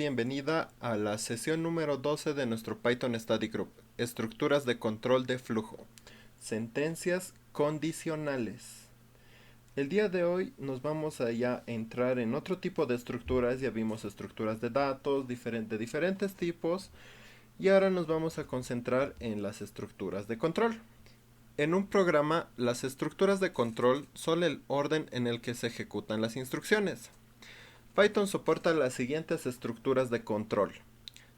Bienvenida a la sesión número 12 de nuestro Python Study Group, estructuras de control de flujo, sentencias condicionales. El día de hoy nos vamos a ya entrar en otro tipo de estructuras. Ya vimos estructuras de datos de diferentes tipos y ahora nos vamos a concentrar en las estructuras de control. En un programa, las estructuras de control son el orden en el que se ejecutan las instrucciones. Python soporta las siguientes estructuras de control: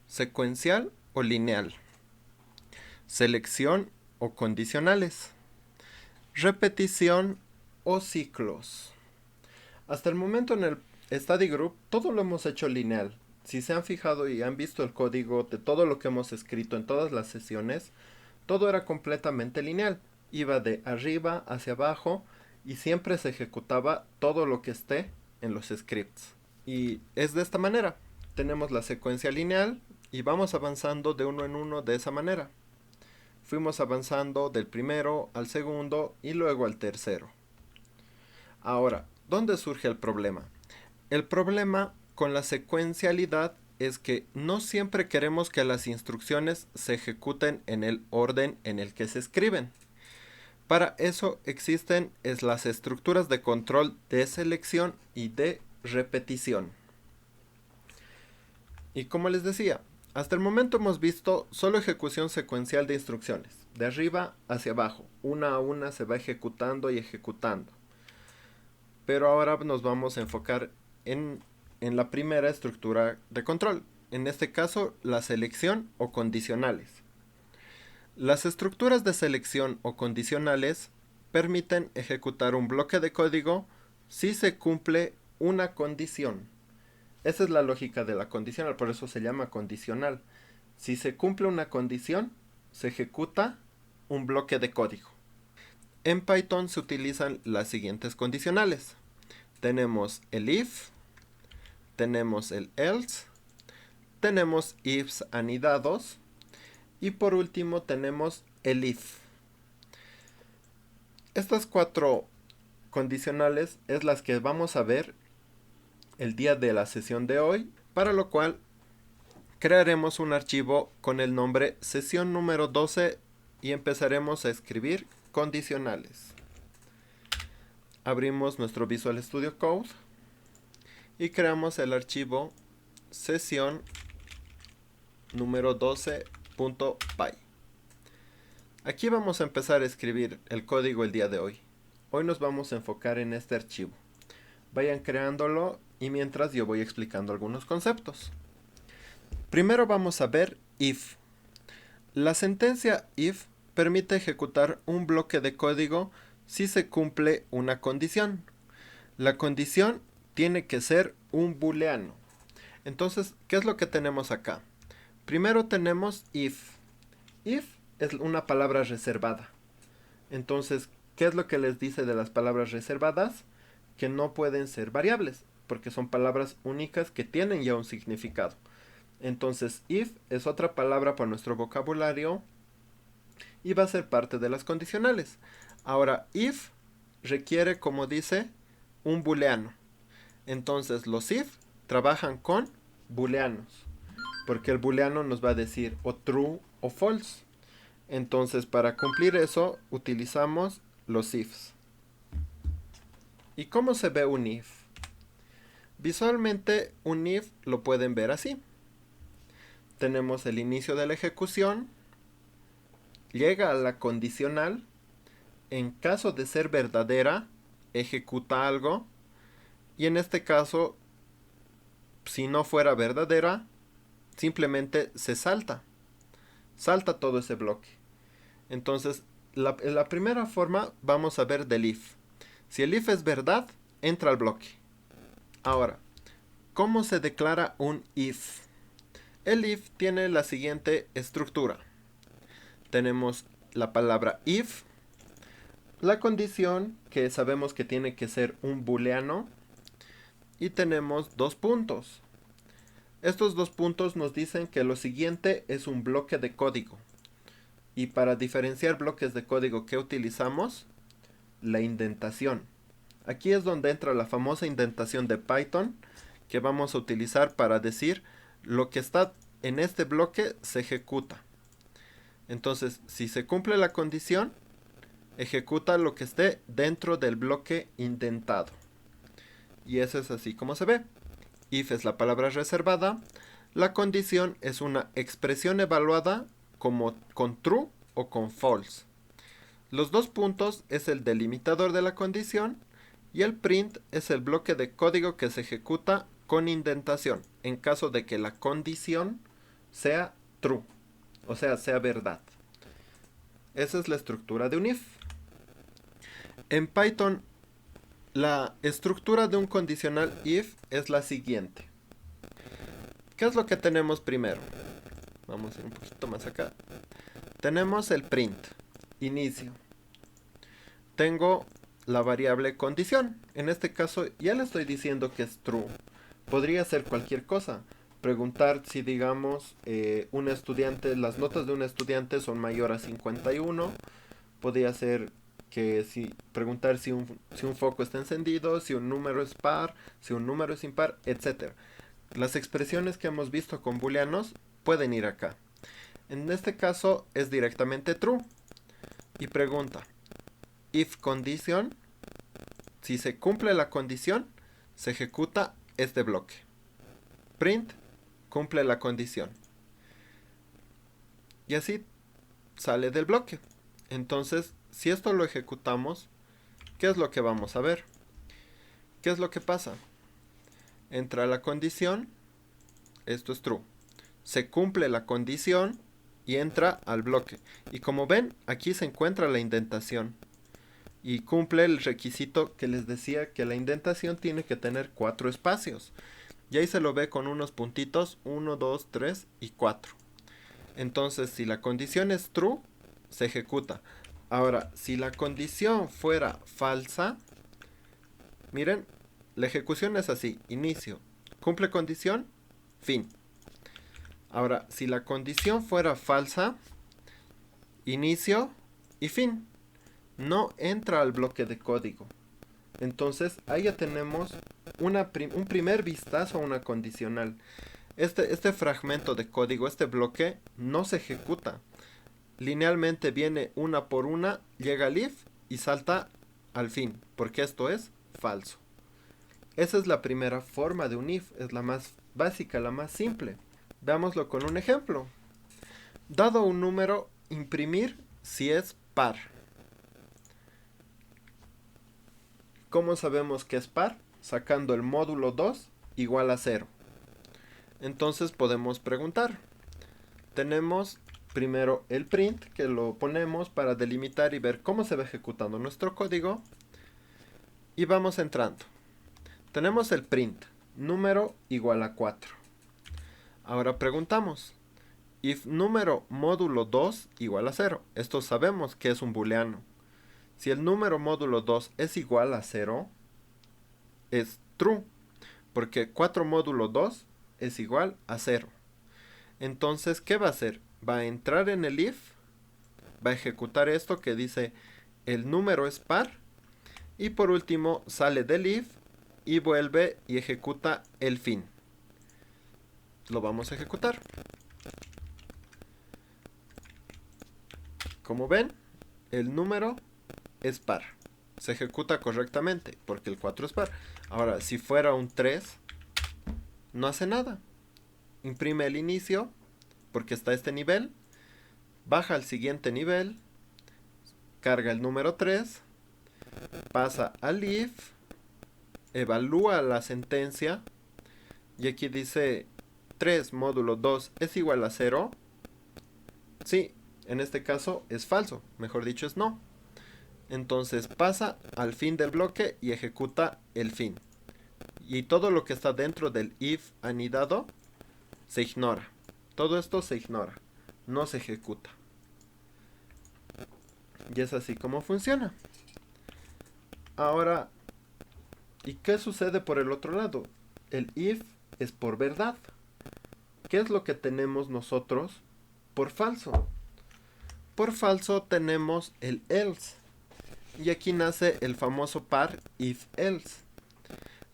secuencial o lineal, selección o condicionales, repetición o ciclos. Hasta el momento en el Study Group todo lo hemos hecho lineal. Si se han fijado y han visto el código de todo lo que hemos escrito en todas las sesiones, todo era completamente lineal. Iba de arriba hacia abajo y siempre se ejecutaba todo lo que esté en los scripts. Y es de esta manera. Tenemos la secuencia lineal y vamos avanzando de uno en uno de esa manera. Fuimos avanzando del primero al segundo y luego al tercero. Ahora, ¿dónde surge el problema? El problema con la secuencialidad es que no siempre queremos que las instrucciones se ejecuten en el orden en el que se escriben. Para eso existen las estructuras de control de selección y de repetición. Y como les decía, hasta el momento hemos visto solo ejecución secuencial de instrucciones, de arriba hacia abajo, una a una se va ejecutando y ejecutando. Pero ahora nos vamos a enfocar en la primera estructura de control, en este caso la selección o condicionales. Las estructuras de selección o condicionales permiten ejecutar un bloque de código si se cumple una condición. Esa es la lógica de la condicional, por eso se llama condicional. Si se cumple una condición, se ejecuta un bloque de código. En Python se utilizan las siguientes condicionales. Tenemos el if, tenemos el else, tenemos ifs anidados y por último tenemos el if. Estas cuatro condicionales es las que vamos a ver el día de la sesión de hoy, para lo cual crearemos un archivo con el nombre sesión número 12 y empezaremos a escribir condicionales. Abrimos nuestro Visual Studio Code y creamos el archivo sesión número 12.py. Aquí vamos a empezar a escribir el código el día de hoy. Hoy nos vamos a enfocar en este archivo. Vayan creándolo y mientras yo voy explicando algunos conceptos. Primero vamos a ver if. La sentencia if permite ejecutar un bloque de código si se cumple una condición. La condición tiene que ser un booleano. Entonces, ¿qué es lo que tenemos acá? Primero tenemos if. If es una palabra reservada. Entonces, ¿qué es lo que les dice de las palabras reservadas? Que no pueden ser variables, porque son palabras únicas que tienen ya un significado. Entonces, if es otra palabra para nuestro vocabulario y va a ser parte de las condicionales. Ahora, if requiere, como dice, un booleano. Entonces, los if trabajan con booleanos, porque el booleano nos va a decir o true o false. Entonces, para cumplir eso, utilizamos los ifs. ¿Y cómo se ve un if? Visualmente, un if lo pueden ver así. Tenemos el inicio de la ejecución, llega a la condicional, en caso de ser verdadera, ejecuta algo, y en este caso, si no fuera verdadera, simplemente se salta todo ese bloque. Entonces, la primera forma vamos a ver del if. Si el if es verdad, entra al bloque. Ahora, ¿cómo se declara un if? El if tiene la siguiente estructura. Tenemos la palabra if, la condición que sabemos que tiene que ser un booleano y tenemos dos puntos. Estos dos puntos nos dicen que lo siguiente es un bloque de código. Y para diferenciar bloques de código, ¿qué utilizamos? La indentación. Aquí es donde entra la famosa indentación de Python que vamos a utilizar para decir lo que está en este bloque se ejecuta. Entonces, si se cumple la condición, ejecuta lo que esté dentro del bloque indentado. Y eso es así como se ve. If es la palabra reservada. La condición es una expresión evaluada como con true o con false. Los dos puntos es el delimitador de la condición y el print es el bloque de código que se ejecuta con indentación en caso de que la condición sea true, o sea verdad. Esa es la estructura de un if. En Python, la estructura de un condicional if es la siguiente. ¿Qué es lo que tenemos primero? Vamos a ir un poquito más acá. Tenemos el print, inicio. Tengo la variable condición. En este caso ya le estoy diciendo que es true. Podría ser cualquier cosa. Preguntar si, digamos, un estudiante, las notas de un estudiante son mayor a 51. Podría ser que preguntar si un foco está encendido, si un número es par, si un número es impar, etc. Las expresiones que hemos visto con booleanos pueden ir acá. En este caso es directamente true. Y pregunta, if condition, si se cumple la condición, se ejecuta este bloque. Print, cumple la condición. Y así sale del bloque. Entonces, si esto lo ejecutamos, ¿qué es lo que vamos a ver? ¿Qué es lo que pasa? Entra la condición, esto es true. Se cumple la condición y entra al bloque. Y como ven, aquí se encuentra la indentación. Y cumple el requisito que les decía, que la indentación tiene que tener 4 espacios. Y ahí se lo ve con unos puntitos, 1, 2, 3 y 4. Entonces, si la condición es true, se ejecuta. Ahora, si la condición fuera falsa, miren, la ejecución es así, inicio, cumple condición, fin. Ahora, si la condición fuera falsa, inicio y fin. No entra al bloque de código. Entonces, ahí ya tenemos un primer vistazo a una condicional. Este fragmento de código, este bloque, no se ejecuta. Linealmente viene una por una, llega al if y salta al fin, porque esto es falso. Esa es la primera forma de un if, es la más básica, la más simple. Veámoslo con un ejemplo. Dado un número, imprimir si es par. ¿Cómo sabemos que es par? Sacando el módulo 2 igual a 0. Entonces podemos preguntar. Tenemos primero el print, que lo ponemos para delimitar y ver cómo se va ejecutando nuestro código. Y vamos entrando. Tenemos el print, número igual a 4. Ahora preguntamos, if número módulo 2 igual a 0. Esto sabemos que es un booleano. Si el número módulo 2 es igual a 0, es true, porque 4 módulo 2 es igual a 0. Entonces, ¿qué va a hacer? Va a entrar en el if, va a ejecutar esto que dice el número es par, y por último sale del if y vuelve y ejecuta el fin. Lo vamos a ejecutar. Como ven, el número es par. Se ejecuta correctamente porque el 4 es par. Ahora, si fuera un 3, no hace nada. Imprime el inicio porque está a este nivel. Baja al siguiente nivel. Carga el número 3. Pasa al if. Evalúa la sentencia. Y aquí dice 3 módulo 2 es igual a 0. Sí, en este caso es falso. Mejor dicho es no. Entonces pasa al fin del bloque y ejecuta el fin. Y todo lo que está dentro del if anidado se ignora. Todo esto se ignora. No se ejecuta. Y es así como funciona. Ahora, ¿y qué sucede por el otro lado? El if es por verdad. ¿Qué es lo que tenemos nosotros por falso? Por falso tenemos el else. Y aquí nace el famoso par if-else.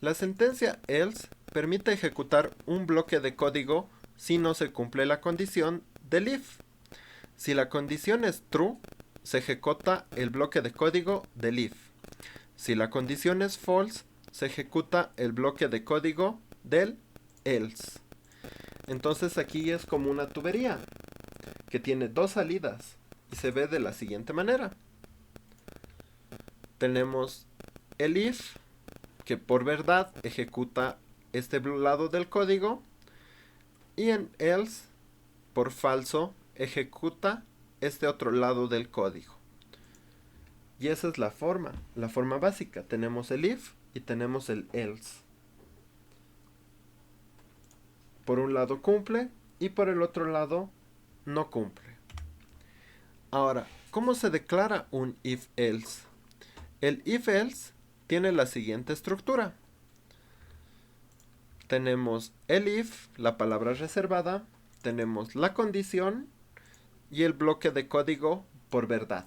La sentencia else permite ejecutar un bloque de código si no se cumple la condición del if. Si la condición es true, se ejecuta el bloque de código del if. Si la condición es false, se ejecuta el bloque de código del else. Entonces aquí es como una tubería que tiene dos salidas y se ve de la siguiente manera. Tenemos el if, que por verdad ejecuta este lado del código, y en else, por falso, ejecuta este otro lado del código. Y esa es la forma básica. Tenemos el if y tenemos el else. Por un lado cumple y por el otro lado no cumple. Ahora, ¿cómo se declara un if-else? El if-else tiene la siguiente estructura. Tenemos el if, la palabra reservada, tenemos la condición y el bloque de código por verdad.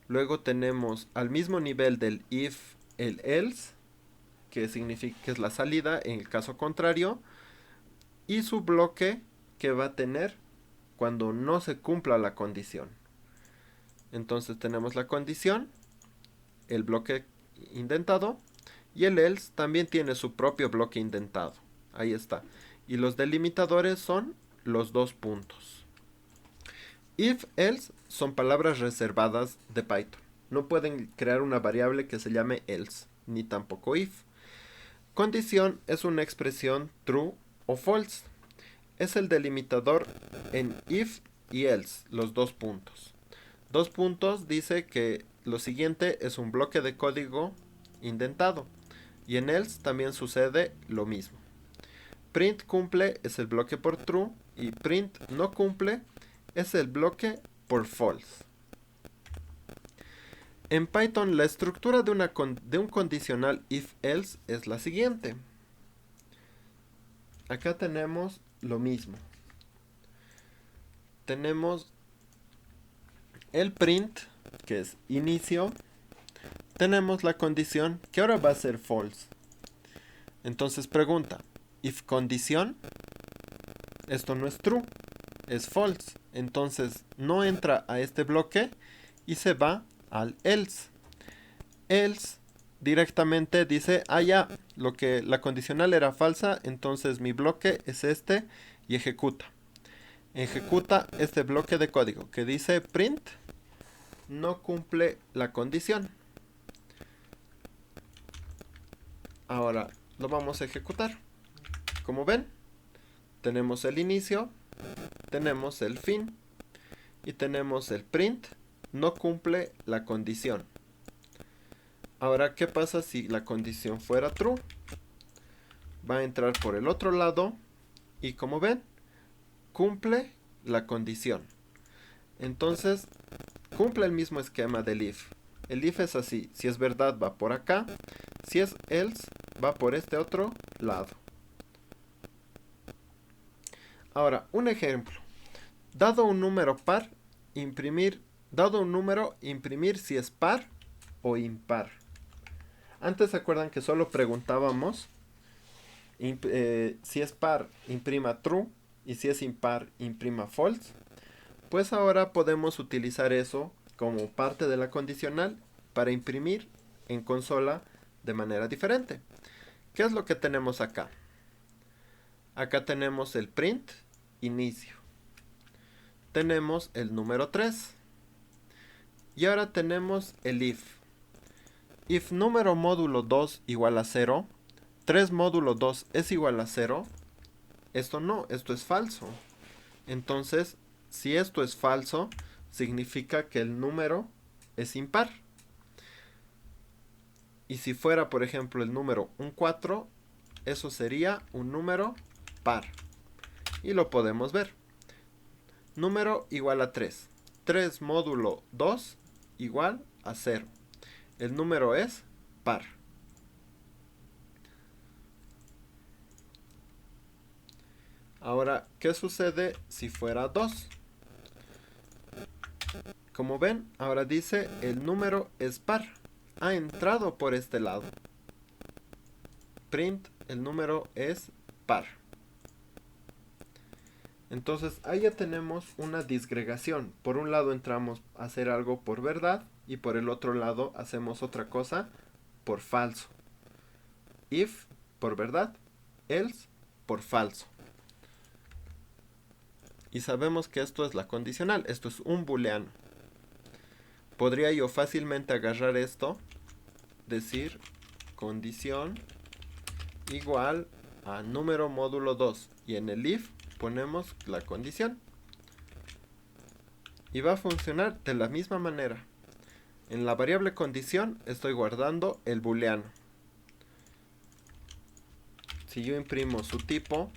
Luego tenemos al mismo nivel del if el else, que significa que es la salida en el caso contrario, y su bloque que va a tener cuando no se cumpla la condición. Entonces tenemos la condición, el bloque indentado, y el else también tiene su propio bloque indentado. Ahí está. Y los delimitadores son los dos puntos. If, else son palabras reservadas de Python. No pueden crear una variable que se llame else, ni tampoco if. Condición es una expresión true o false. Es el delimitador en if y else, los dos puntos. Dos puntos dice que lo siguiente es un bloque de código indentado. Y en else también sucede lo mismo. Print cumple es el bloque por true y print no cumple es el bloque por false. En Python la estructura de un condicional if-else es la siguiente. Acá tenemos lo mismo. Tenemos el print, que es inicio. Tenemos la condición, que ahora va a ser false. Entonces pregunta, if condición, esto no es true, es false. Entonces no entra a este bloque y se va al else. Else directamente dice, ya, la condicional era falsa, entonces mi bloque es este y ejecuta. Ejecuta este bloque de código que dice print, no cumple la condición. Ahora lo vamos a ejecutar. Como ven, tenemos el inicio, tenemos el fin y tenemos el print, no cumple la condición. Ahora, ¿qué pasa si la condición fuera true? Va a entrar por el otro lado y como ven, cumple la condición. Entonces, cumple el mismo esquema del if. El if es así, si es verdad va por acá, si es else va por este otro lado. Ahora, un ejemplo. Dado un número par, imprimir si es par o impar. Antes se acuerdan que solo preguntábamos si es par, imprima true, y si es impar, imprima false. Pues ahora podemos utilizar eso como parte de la condicional para imprimir en consola de manera diferente. ¿Qué es lo que tenemos acá? Acá tenemos el print, inicio. Tenemos el número 3. Y ahora tenemos el if. If número módulo 2 igual a 0, 3 módulo 2 es igual a 0, esto no, esto es falso. Entonces, si esto es falso, significa que el número es impar. Y si fuera, por ejemplo, el número un 4, eso sería un número par. Y lo podemos ver. Número igual a 3. 3 módulo 2 igual a 0. El número es par. Ahora, ¿qué sucede si fuera 2? Como ven, ahora dice el número es par. Ha entrado por este lado. Print, el número es par. Entonces ahí ya tenemos una disgregación. Por un lado entramos a hacer algo por verdad y por el otro lado hacemos otra cosa por falso. If por verdad, else por falso. Y sabemos que esto es la condicional, esto es un booleano. Podría yo fácilmente agarrar esto, decir condición igual a número módulo 2 y en el if ponemos la condición. Y va a funcionar de la misma manera. En la variable condición estoy guardando el booleano. Si yo imprimo su tipo,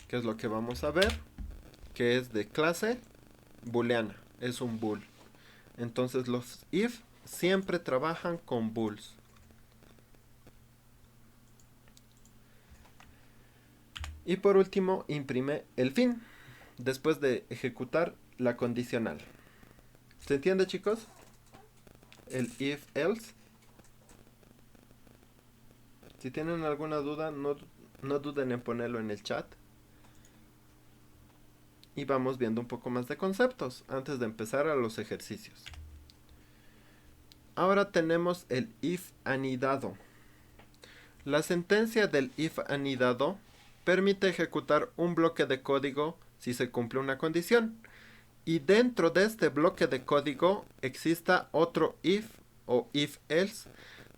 ¿qué es lo que vamos a ver? Que es de clase booleana, es un bool. Entonces los if siempre trabajan con bools. Y por último imprime el fin, después de ejecutar la condicional. ¿Se entiende, chicos? El if else. Si tienen alguna duda, no duden en ponerlo en el chat. Y vamos viendo un poco más de conceptos antes de empezar a los ejercicios. Ahora tenemos el if anidado. La sentencia del if anidado permite ejecutar un bloque de código si se cumple una condición. Y dentro de este bloque de código exista otro if o if else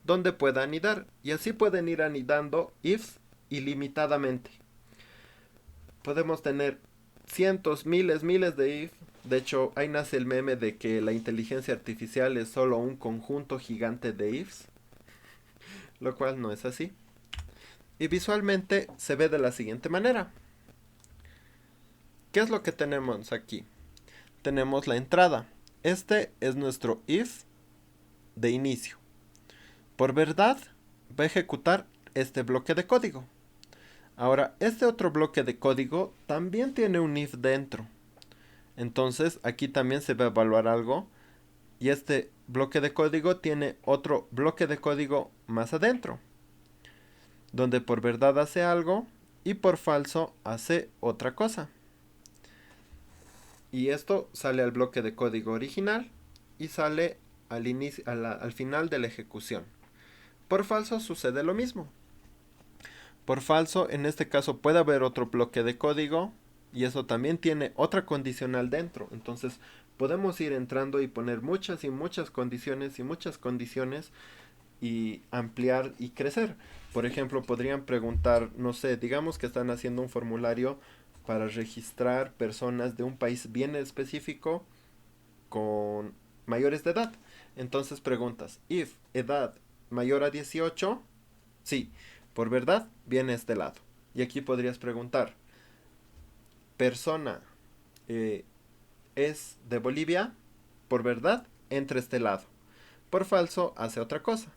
donde pueda anidar. Y así pueden ir anidando ifs ilimitadamente. Podemos tener cientos, miles de if. De hecho, ahí nace el meme de que la inteligencia artificial es solo un conjunto gigante de ifs, lo cual no es así. Y visualmente se ve de la siguiente manera. ¿Qué es lo que tenemos aquí? Tenemos la entrada. Este es nuestro if de inicio. Por verdad, va a ejecutar este bloque de código. Ahora, este otro bloque de código también tiene un if dentro. Entonces, aquí también se va a evaluar algo. Y este bloque de código tiene otro bloque de código más adentro, donde por verdad hace algo y por falso hace otra cosa. Y esto sale al bloque de código original y sale al final de la ejecución. Por falso sucede lo mismo. Por falso, en este caso puede haber otro bloque de código y eso también tiene otra condicional dentro. Entonces podemos ir entrando y poner muchas y muchas condiciones y ampliar y crecer. Por ejemplo, podrían preguntar, no sé, digamos que están haciendo un formulario para registrar personas de un país bien específico con mayores de edad. Entonces preguntas, if edad mayor a 18, sí, por verdad viene este lado. Y aquí podrías preguntar, persona es de Bolivia, por verdad entra este lado. Por falso hace otra cosa.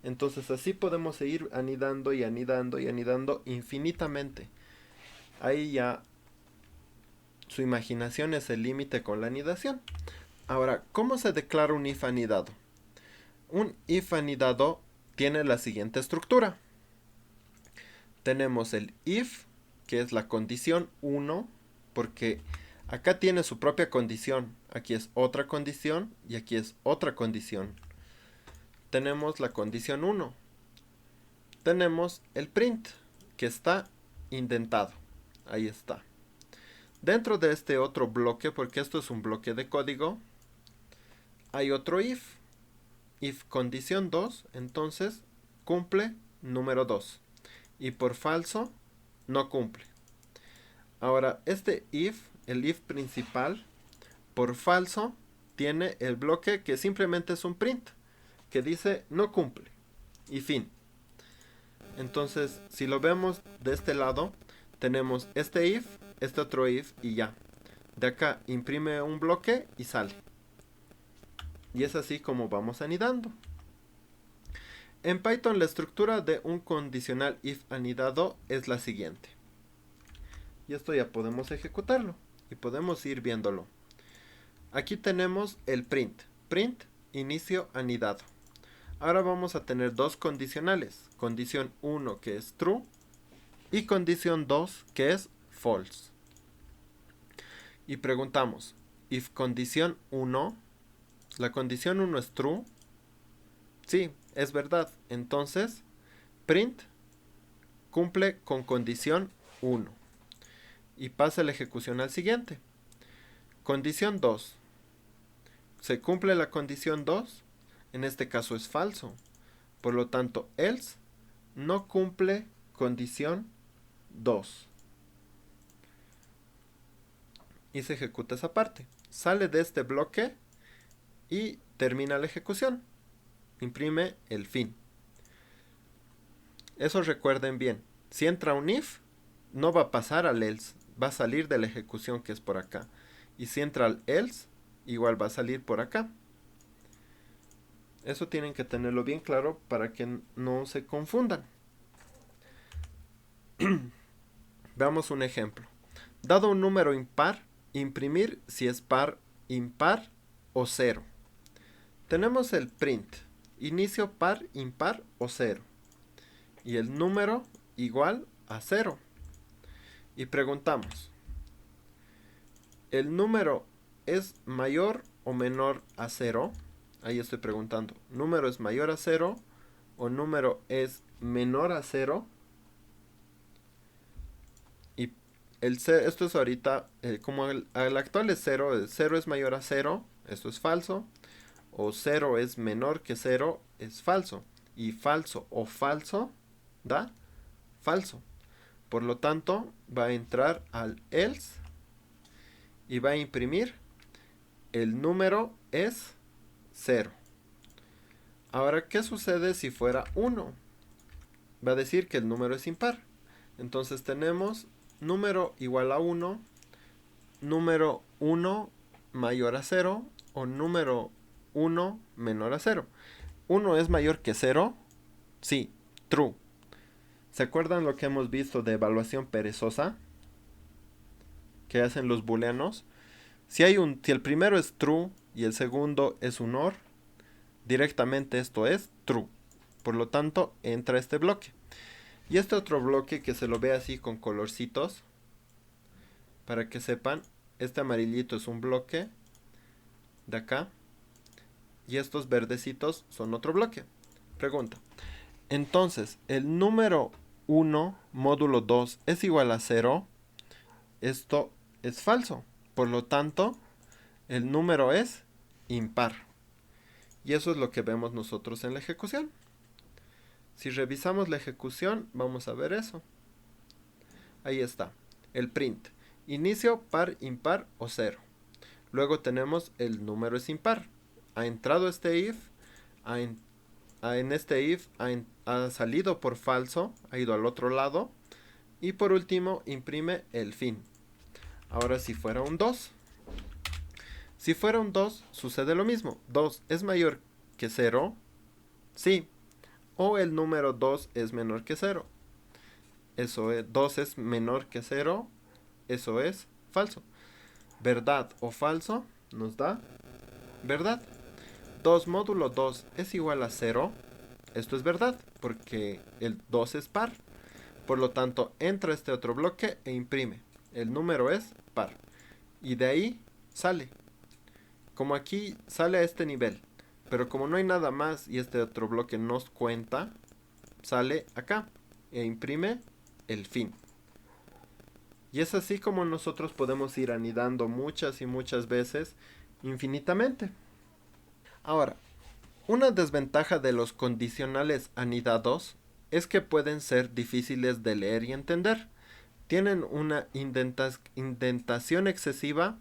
Entonces así podemos seguir anidando y anidando y anidando infinitamente. Ahí ya su imaginación es el límite con la anidación. Ahora, ¿cómo se declara un if anidado? Un if anidado tiene la siguiente estructura. Tenemos el if, que es la condición 1, porque acá tiene su propia condición. Aquí es otra condición y aquí es otra condición. Tenemos la condición 1. Tenemos el print, que está indentado. Ahí está. Dentro de este otro bloque, porque esto es un bloque de código, hay otro if. If condición 2, entonces cumple número 2. Y por falso, no cumple. Ahora, este if, el if principal, por falso, tiene el bloque que simplemente es un print, que dice no cumple. Y fin. Entonces, si lo vemos de este lado, tenemos este if, este otro if y ya. De acá imprime un bloque y sale. Y es así como vamos anidando. En Python la estructura de un condicional if anidado es la siguiente. Y esto ya podemos ejecutarlo y podemos ir viéndolo. Aquí tenemos el print. Print inicio anidado. Ahora vamos a tener dos condicionales. Condición 1 que es true y condición 2 que es false. Y preguntamos, if condición 1, la condición 1 es true, sí, es verdad, entonces print cumple con condición 1 y pasa la ejecución al siguiente. Condición 2, se cumple la condición 2, en este caso es falso, por lo tanto else no cumple condición 2 y se ejecuta esa parte. Sale de este bloque y termina la ejecución. Imprime el fin. Eso recuerden bien. Si entra un if, no va a pasar al else, va a salir de la ejecución que es por acá. Y si entra al else, igual va a salir por acá. Eso tienen que tenerlo bien claro para que no se confundan. Veamos un ejemplo. Dado un número impar, imprimir si es par, impar o 0. Tenemos el print, inicio par, impar o 0. Y el número igual a 0. Y preguntamos, ¿el número es mayor o menor a 0? Ahí estoy preguntando, ¿número es mayor a 0 o número es menor a 0? Y esto es ahorita, como el actual es 0, el 0 es mayor a 0, esto es falso. O 0 es menor que 0, es falso. Y falso o falso da falso. Por lo tanto, va a entrar al else y va a imprimir el número es 0. Ahora, ¿qué sucede si fuera 1? Va a decir que el número es impar. Entonces tenemos número igual a 1, número 1 mayor a 0 o número 1 menor a 0. 1 es mayor que 0. Sí, true. ¿Se acuerdan lo que hemos visto de evaluación perezosa que hacen los booleanos? Si el primero es true y el segundo es un OR, directamente esto es true. Por lo tanto, entra este bloque. Y este otro bloque que se lo ve así con colorcitos, para que sepan, este amarillito es un bloque de acá y estos verdecitos son otro bloque. Pregunta. Entonces, el número 1 módulo 2 es igual a 0. Esto es falso. Por lo tanto, el número es impar. Y eso es lo que vemos nosotros en la ejecución. Si revisamos la ejecución, vamos a ver eso. Ahí está. El print. Inicio par, impar o 0. Luego tenemos el número es impar. Ha entrado este if. En este if ha salido por falso. Ha ido al otro lado. Y por último imprime el fin. Ahora si fuera un 2. Si fuera un 2 sucede lo mismo. 2 es mayor que 0. Sí. O el número 2 es menor que 0. Eso es, 2 es menor que 0. Eso es falso. Verdad o falso nos da verdad. 2 módulo 2 es igual a 0. Esto es verdad porque el 2 es par. Por lo tanto, entra este otro bloque e imprime. El número es par. Y de ahí sale. Como aquí sale a este nivel. Pero como no hay nada más y este otro bloque nos cuenta, sale acá e imprime el fin. Y es así como nosotros podemos ir anidando muchas y muchas veces infinitamente. Ahora, una desventaja de los condicionales anidados es que pueden ser difíciles de leer y entender. Tienen una indentación excesiva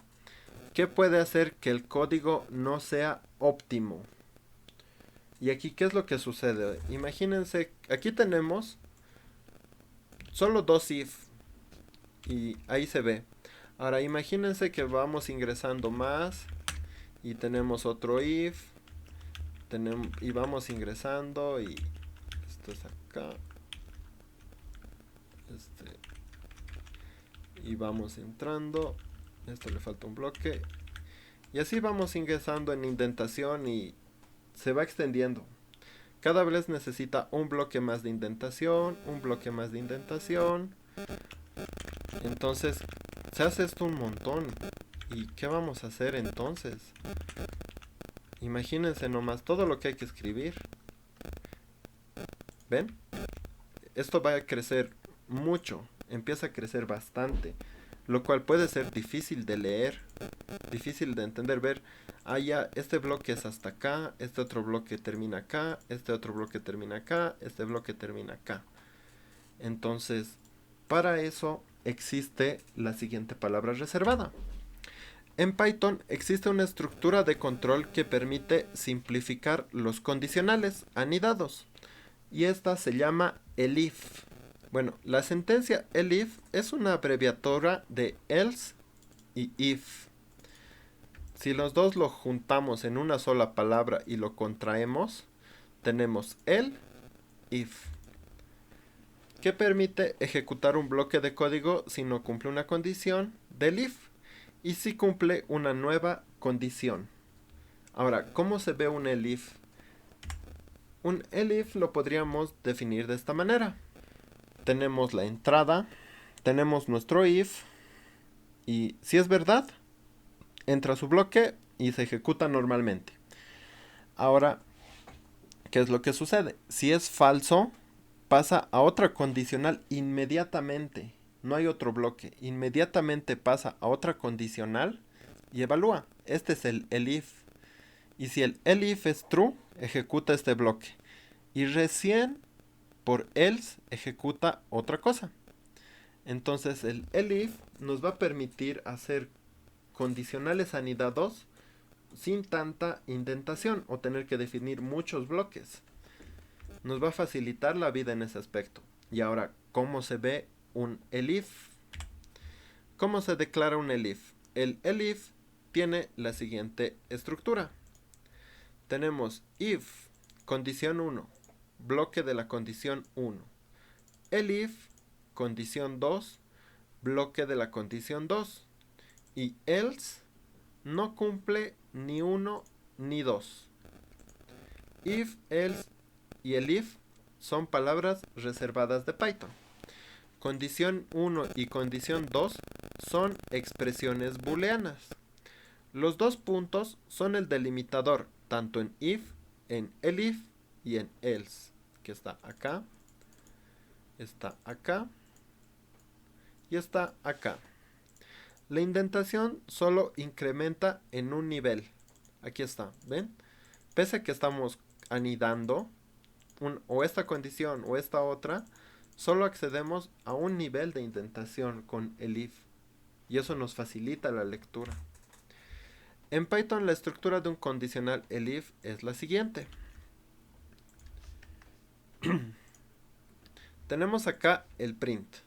que puede hacer que el código no sea óptimo. Y aquí, ¿qué es lo que sucede? Imagínense, aquí tenemos solo dos if y ahí se ve. Ahora imagínense que vamos ingresando más y tenemos otro if y vamos ingresando y esto es acá, y vamos entrando, esto le falta un bloque y así vamos ingresando en indentación y se va extendiendo. Cada vez necesita un bloque más de indentación, un bloque más de indentación. Entonces, se hace esto un montón. ¿Y qué vamos a hacer entonces? Imagínense nomás todo lo que hay que escribir. ¿Ven? Esto va a crecer mucho, empieza a crecer bastante, lo cual puede ser difícil de leer, difícil de entender, ver, ya, este bloque es hasta acá, este otro bloque termina acá, este otro bloque termina acá, este bloque termina acá. Entonces, para eso existe la siguiente palabra reservada. En Python existe una estructura de control que permite simplificar los condicionales anidados, y esta se llama elif. Bueno, la sentencia elif es una abreviatura de else y if. Si los dos lo juntamos en una sola palabra y lo contraemos, tenemos el if, que permite ejecutar un bloque de código si no cumple una condición del if y si cumple una nueva condición. Ahora, ¿cómo se ve un elif? Un elif lo podríamos definir de esta manera. Tenemos la entrada, tenemos nuestro if, y si es verdad, entra a su bloque y se ejecuta normalmente. Ahora, ¿qué es lo que sucede? Si es falso, pasa a otra condicional inmediatamente. No hay otro bloque. Inmediatamente pasa a otra condicional y evalúa. Este es el elif. Y si el elif es true, ejecuta este bloque. Y recién por else ejecuta otra cosa. Entonces el elif nos va a permitir hacer condicionales anidados sin tanta indentación o tener que definir muchos bloques. Nos va a facilitar la vida en ese aspecto. Y ahora, ¿cómo se ve un elif? ¿Cómo se declara un elif? El elif tiene la siguiente estructura. Tenemos if, condición 1, bloque de la condición 1. Elif, condición 2, bloque de la condición 2. Y else no cumple ni 1 ni 2. If, else y elif son palabras reservadas de Python. Condición 1 y condición 2 son expresiones booleanas. Los dos puntos son el delimitador tanto en if, en elif y en else, que está acá y está acá. La indentación solo incrementa en un nivel. Aquí está, ¿ven? Pese a que estamos anidando o esta condición o esta otra, solo accedemos a un nivel de indentación con el if. Y eso nos facilita la lectura. En Python la estructura de un condicional elif es la siguiente. Tenemos acá el print.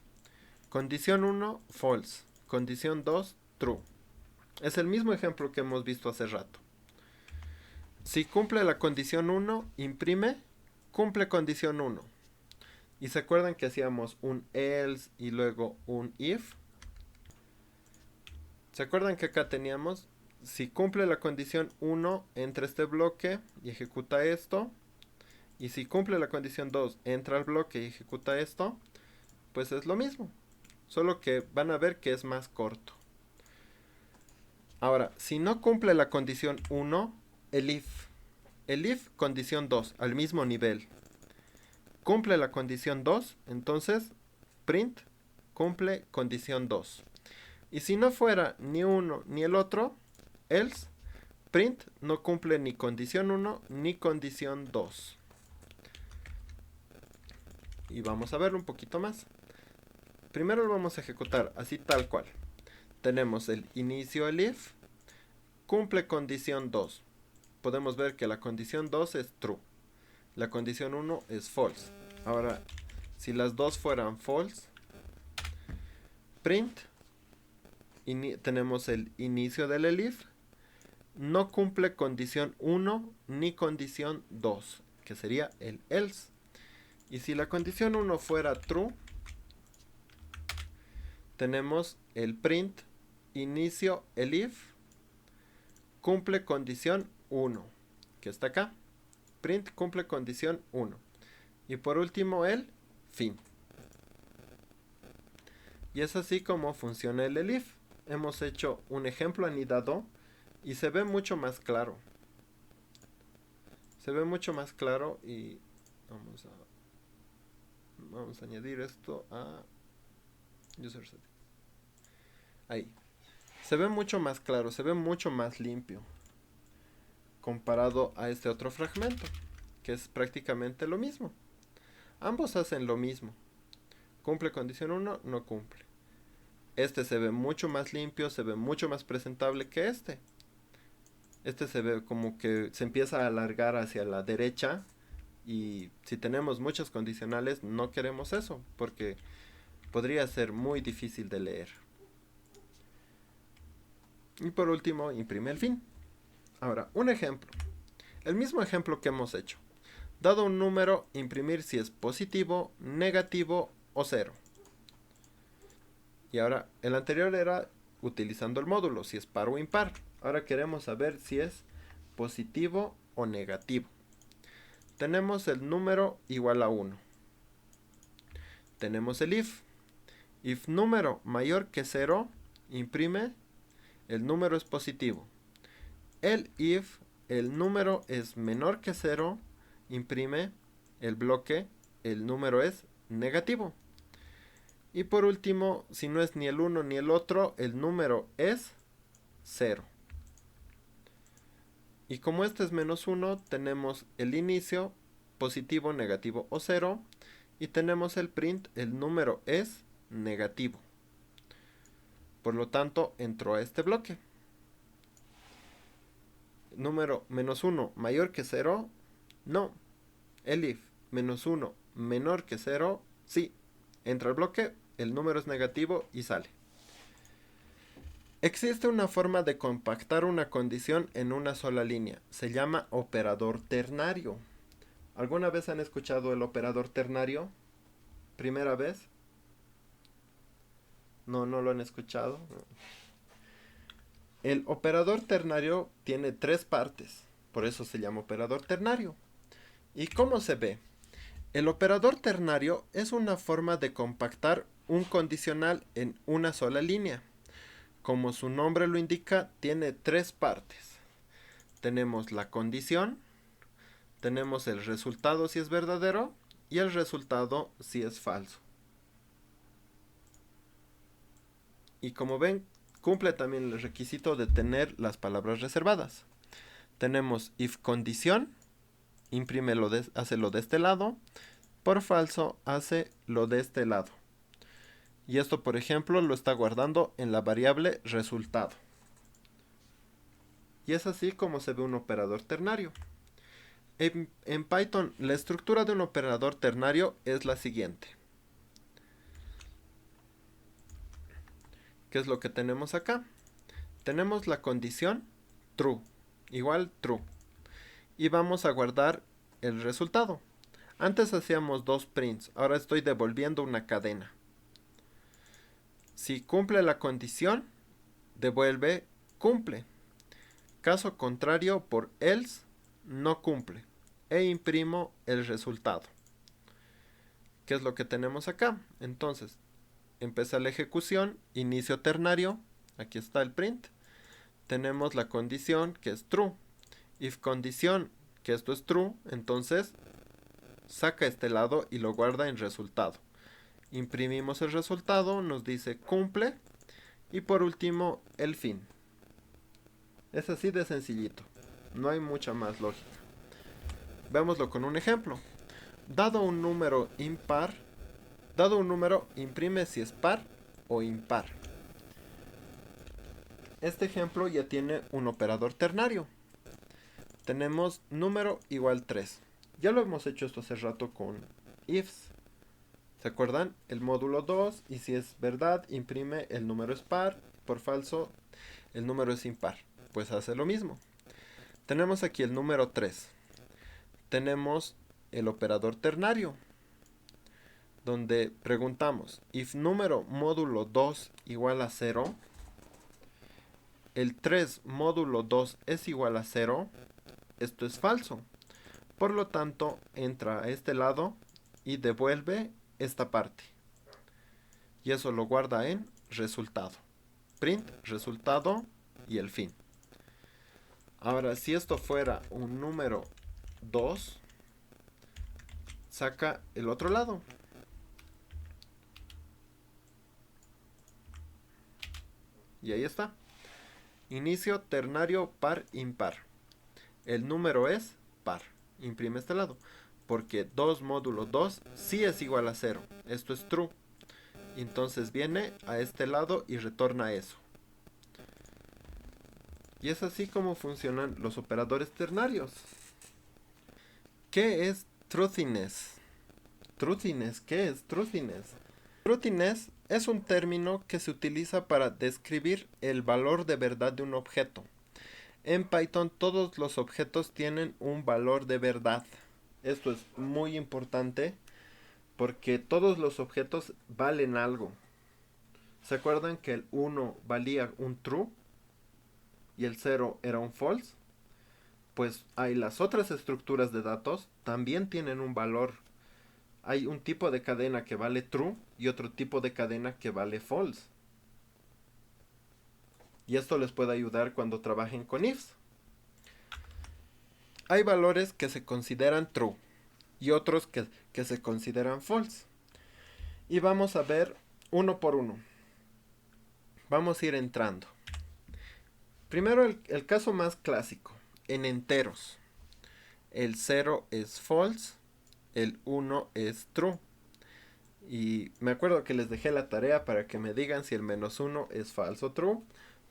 Condición 1, false. Condición 2, true. Es el mismo ejemplo que hemos visto hace rato. Si cumple la condición 1, imprime, cumple condición 1. ¿Y se acuerdan que hacíamos un else y luego un if? ¿Se acuerdan que acá teníamos, si cumple la condición 1, entra este bloque y ejecuta esto? Y si cumple la condición 2, entra al bloque y ejecuta esto. Pues es lo mismo, solo que van a ver que es más corto. Ahora, si no cumple la condición 1, el if condición 2, al mismo nivel. Cumple la condición 2, entonces print cumple condición 2. Y si no fuera ni uno ni el otro, else print no cumple ni condición 1 ni condición 2. Y vamos a verlo un poquito más. Primero lo vamos a ejecutar así tal cual. Tenemos el inicio elif, cumple condición 2. Podemos ver que la condición 2 es true. La condición 1 es false. Ahora, si las dos fueran false, print, tenemos el inicio del elif, no cumple condición 1 ni condición 2, que sería el else. Y si la condición 1 fuera true, tenemos el print, inicio elif, cumple condición 1, que está acá. print cumple condición 1. Y por último el fin. Y es así como funciona el elif. Hemos hecho un ejemplo anidado y se ve mucho más claro. Se ve mucho más claro y vamos a añadir esto a user settings. Ahí. Se ve mucho más claro, se ve mucho más limpio comparado a este otro fragmento, que es prácticamente lo mismo. Ambos hacen lo mismo. Cumple condición 1, no cumple. Este se ve mucho más limpio, se ve mucho más presentable que este. Este se ve como que se empieza a alargar hacia la derecha y si tenemos muchas condicionales no queremos eso porque podría ser muy difícil de leer. Y por último, imprime el fin. Ahora, un ejemplo. El mismo ejemplo que hemos hecho. Dado un número, imprimir si es positivo, negativo o cero. Y ahora, el anterior era utilizando el módulo, si es par o impar. Ahora queremos saber si es positivo o negativo. Tenemos el número igual a 1. Tenemos el if. If número mayor que 0, imprime el número es positivo. El if el número es menor que 0, imprime el bloque el número es negativo. Y por último, si no es ni el uno ni el otro, el número es 0. Y como este es menos 1, tenemos el inicio, positivo, negativo o 0. Y tenemos el print, el número es negativo. Por lo tanto, entró a este bloque. Número menos 1 mayor que 0, no. El if menos 1 menor que 0, sí. Entra al bloque, el número es negativo y sale. Existe una forma de compactar una condición en una sola línea. Se llama operador ternario. ¿Alguna vez han escuchado el operador ternario? ¿Primera vez? No lo han escuchado. El operador ternario tiene 3 partes. Por eso se llama operador ternario. ¿Y cómo se ve? El operador ternario es una forma de compactar un condicional en una sola línea. Como su nombre lo indica, tiene 3 partes. Tenemos la condición, tenemos el resultado si es verdadero y el resultado si es falso. Y como ven, cumple también el requisito de tener las palabras reservadas. Tenemos if condición, hace lo de este lado, por falso hace lo de este lado. Y esto, por ejemplo, lo está guardando en la variable resultado. Y es así como se ve un operador ternario. En Python, la estructura de un operador ternario es la siguiente. ¿Qué es lo que tenemos acá? Tenemos la condición true, igual true. Y vamos a guardar el resultado. Antes hacíamos 2 prints, ahora estoy devolviendo una cadena. Si cumple la condición, devuelve cumple. Caso contrario, por else, no cumple. E imprimo el resultado. ¿Qué es lo que tenemos acá? Entonces, empieza la ejecución, inicio ternario, aquí está el print. Tenemos la condición que es true. If condición, que esto es true, entonces saca este lado y lo guarda en resultado. Imprimimos el resultado, nos dice cumple y por último el fin. Es así de sencillito, no hay mucha más lógica. Veámoslo con un ejemplo. Dado un número impar, dado un número imprime si es par o impar. Este ejemplo ya tiene un operador ternario. Tenemos número igual 3. Ya lo hemos hecho esto hace rato con ifs. ¿Se acuerdan? El módulo 2 y si es verdad imprime el número es par, por falso el número es impar. Pues hace lo mismo. Tenemos aquí el número 3. Tenemos el operador ternario, donde preguntamos if número módulo 2 igual a 0, el 3 módulo 2 es igual a 0, esto es falso, Por lo tanto, entra a este lado y devuelve esta parte. Y eso lo guarda en resultado. Print, resultado y el fin. Ahora, si esto fuera un número 2, saca el otro lado. Y ahí está. Inicio ternario par impar. El número es par. Imprime este lado. Porque 2 módulo 2 sí es igual a 0. Esto es true. Entonces viene a este lado y retorna eso. Y es así como funcionan los operadores ternarios. ¿Qué es truthiness? Truthiness, ¿qué es truthiness? Truthiness es un término que se utiliza para describir el valor de verdad de un objeto. En Python todos los objetos tienen un valor de verdad. Esto es muy importante porque todos los objetos valen algo. ¿Se acuerdan que el 1 valía un true y el 0 era un false? Pues hay las otras estructuras de datos también tienen un valor. Hay un tipo de cadena que vale true y otro tipo de cadena que vale false. Y esto les puede ayudar cuando trabajen con ifs. Hay valores que se consideran true y otros que se consideran false. Y vamos a ver uno por uno. Vamos a ir entrando. Primero el caso más clásico, en enteros. El 0 es false, el 1 es true. Y me acuerdo que les dejé la tarea para que me digan si el -1 es falso o true.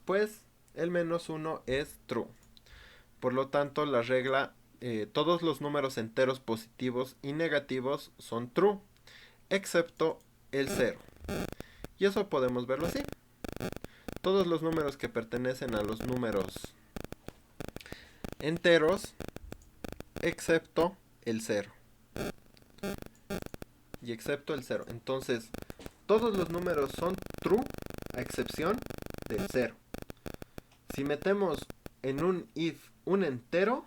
Pues el -1 es true. Por lo tanto, la regla, todos los números enteros positivos y negativos son true, excepto el 0. Y eso podemos verlo así. Todos los números que pertenecen a los números enteros, excepto el 0. Y excepto el 0. Entonces, todos los números son true, a excepción del 0. Si metemos en un if un entero,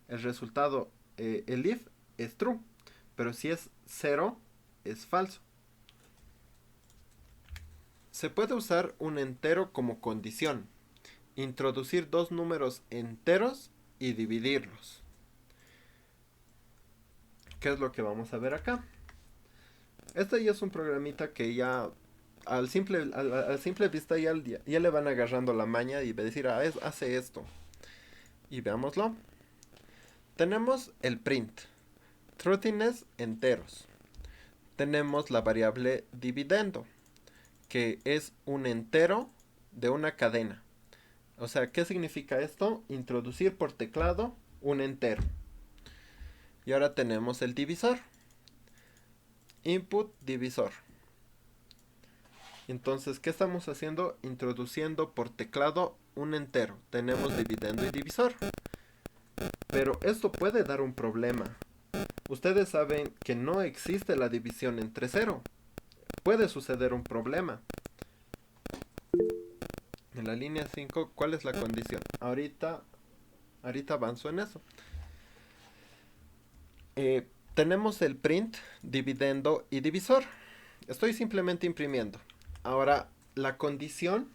el resultado, el if es true. Pero si es 0, es falso. Se puede usar un entero como condición. Introducir dos números enteros y dividirlos. ¿Qué es lo que vamos a ver acá? Este ya es un programita que ya al simple vista ya le van agarrando la maña y va a decir, hace esto. Y veámoslo. Tenemos el print. Truthiness enteros. Tenemos la variable dividendo, que es un entero de una cadena. O sea, ¿qué significa esto? Introducir por teclado un entero. Y ahora tenemos el divisor. Input divisor. Entonces, ¿qué estamos haciendo? Introduciendo por teclado un entero. Tenemos dividendo y divisor. Pero esto puede dar un problema. Ustedes saben que no existe la división entre 0. Puede suceder un problema. En la línea 5, ¿cuál es la condición? Ahorita avanzo en eso. Tenemos el print, dividendo y divisor. Estoy simplemente imprimiendo. Ahora, la condición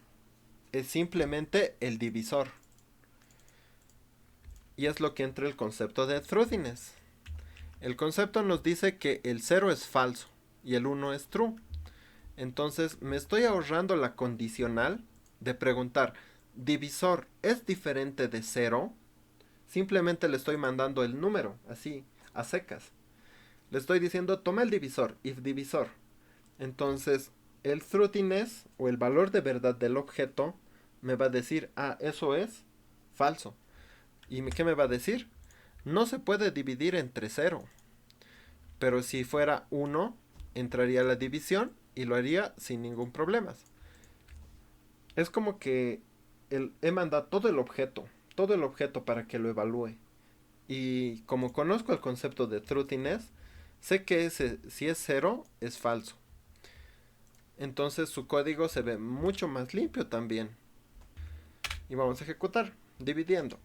es simplemente el divisor. Y es lo que entra el concepto de truthiness. El concepto nos dice que el 0 es falso y el 1 es true. Entonces me estoy ahorrando la condicional de preguntar, ¿divisor es diferente de 0? Simplemente le estoy mandando el número, así, a secas. Le estoy diciendo, toma el divisor, if divisor. Entonces, el truthiness, o el valor de verdad del objeto, me va a decir, eso es falso. ¿Y qué me va a decir? No se puede dividir entre 0. Pero si fuera 1, entraría la división y lo haría sin ningún problema. Es como que he mandado todo el objeto para que lo evalúe. Y como conozco el concepto de truthiness, sé que si es 0, es falso. Entonces su código se ve mucho más limpio también. Y vamos a ejecutar, dividiendo.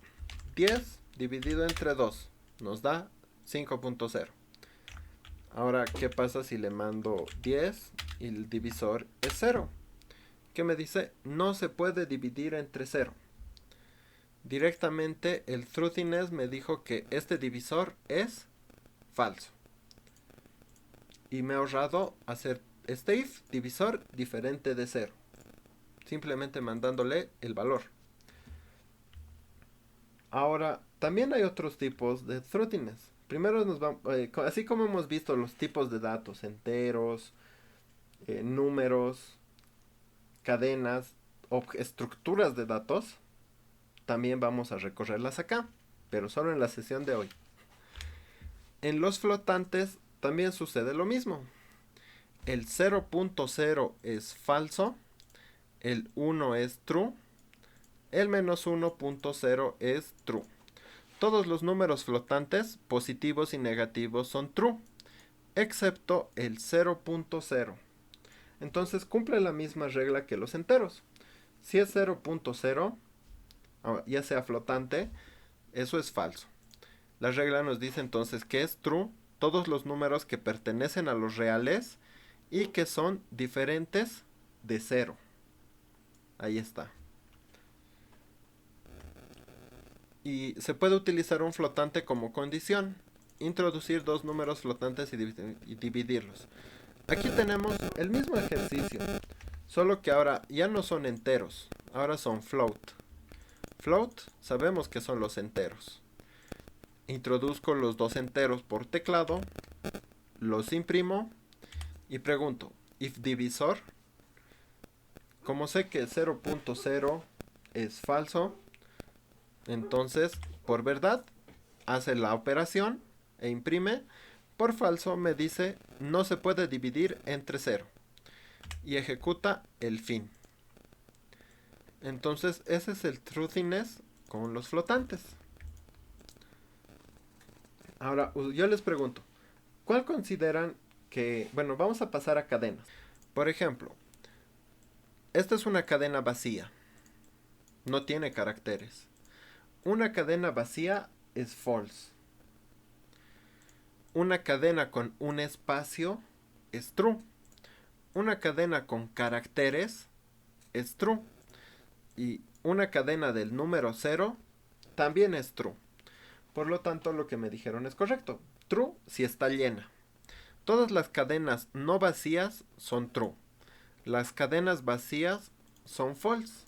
10 dividido entre 2. nos da 5.0. Ahora, ¿qué pasa si le mando 10 y el divisor es 0? ¿Qué me dice? No se puede dividir entre 0. Directamente el truthiness me dijo que este divisor es falso. Y me he ahorrado hacer este if divisor diferente de 0. Simplemente mandándole el valor. Ahora, también hay otros tipos de truthiness. Primero nos vamos, así como hemos visto los tipos de datos, enteros, números, cadenas, estructuras de datos, también vamos a recorrerlas acá, pero solo en la sesión de hoy. En los flotantes también sucede lo mismo. El 0.0 es falso, el 1 es true, el menos 1.0 es true. Todos los números flotantes, positivos y negativos, son true, excepto el 0.0. Entonces cumple la misma regla que los enteros. Si es 0.0, ya sea flotante, eso es falso. La regla nos dice entonces que es true todos los números que pertenecen a los reales y que son diferentes de 0. Ahí está. Y se puede utilizar un flotante como condición. Introducir dos números flotantes y dividirlos. Aquí tenemos el mismo ejercicio, solo que ahora ya no son enteros, ahora son float. Float sabemos que son los enteros. Introduzco los dos enteros por teclado, los imprimo y pregunto, if divisor, como sé que 0.0 es falso, entonces por verdad hace la operación e imprime. Por falso me dice no se puede dividir entre 0 y ejecuta el fin. Entonces ese es el truthiness con los flotantes. Ahora yo les pregunto, ¿cuál consideran que... Bueno, vamos a pasar a cadenas. Por ejemplo, esta es una cadena vacía. No tiene caracteres. Una cadena vacía es false. Una cadena con un espacio es true. Una cadena con caracteres es true. Y una cadena del número 0 también es true. Por lo tanto, lo que me dijeron es correcto. True si está llena. Todas las cadenas no vacías son true. Las cadenas vacías son false.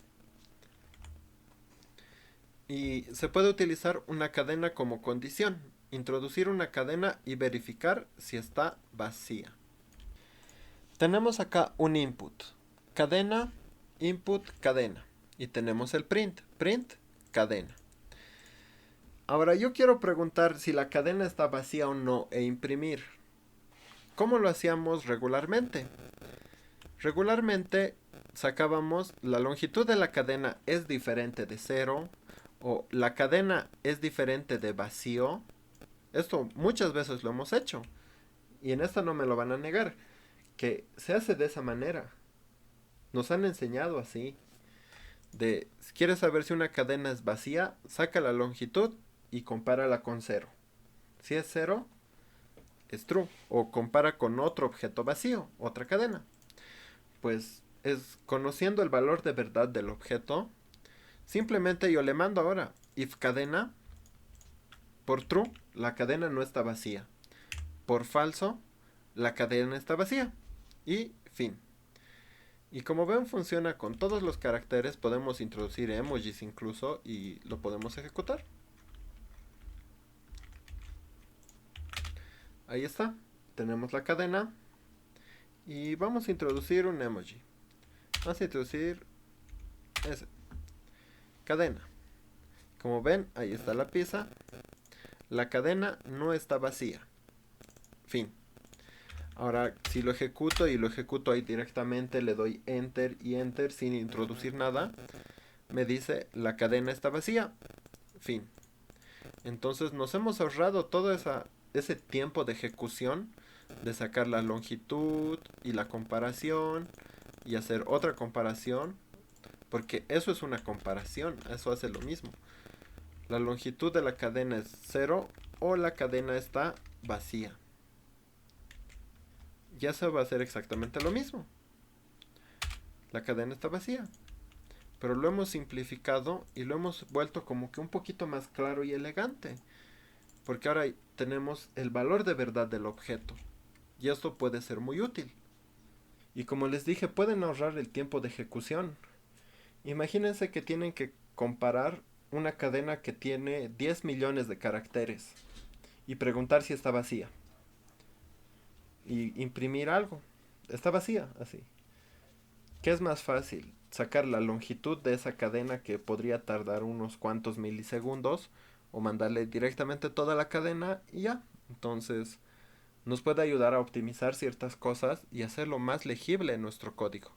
Y se puede utilizar una cadena como condición. Introducir una cadena y verificar si está vacía. Tenemos acá un input. Cadena, input, cadena. Y tenemos el print. Print, cadena. Ahora yo quiero preguntar si la cadena está vacía o no e imprimir. ¿Cómo lo hacíamos regularmente? Regularmente sacábamos la longitud de la cadena es diferente de 0 o la cadena es diferente de vacío. Esto muchas veces lo hemos hecho y en esta no me lo van a negar, que se hace de esa manera. Nos han enseñado así. Si quieres saber si una cadena es vacía, saca la longitud y compárala con 0. Si es 0, es true. O compara con otro objeto vacío, otra cadena. Pues es conociendo el valor de verdad del objeto. Simplemente yo le mando ahora if cadena. Por true, la cadena no está vacía. Por falso, la cadena está vacía. Y fin. Y como ven funciona con todos los caracteres. Podemos introducir emojis incluso y lo podemos ejecutar. Ahí está. Tenemos la cadena. Y vamos a introducir un emoji. Vamos a introducir ese. Cadena. Como ven, ahí está la pieza. La cadena no está vacía. Fin. Ahora, si lo ejecuto y lo ejecuto ahí directamente, le doy enter y enter sin introducir nada, me dice la cadena está vacía. Fin. Entonces nos hemos ahorrado todo ese tiempo de ejecución, de sacar la longitud y la comparación y hacer otra comparación, porque eso es una comparación, eso hace lo mismo. La longitud de la cadena es 0 o la cadena está vacía. Ya se va a hacer exactamente lo mismo. La cadena está vacía. Pero lo hemos simplificado y lo hemos vuelto como que un poquito más claro y elegante. Porque ahora tenemos el valor de verdad del objeto. Y esto puede ser muy útil. Y como les dije, pueden ahorrar el tiempo de ejecución. Imagínense que tienen que comparar una cadena que tiene 10 millones de caracteres y preguntar si está vacía. Y imprimir algo. Está vacía, así. ¿Qué es más fácil? Sacar la longitud de esa cadena que podría tardar unos cuantos milisegundos o mandarle directamente toda la cadena y ya. Entonces nos puede ayudar a optimizar ciertas cosas y hacerlo más legible en nuestro código.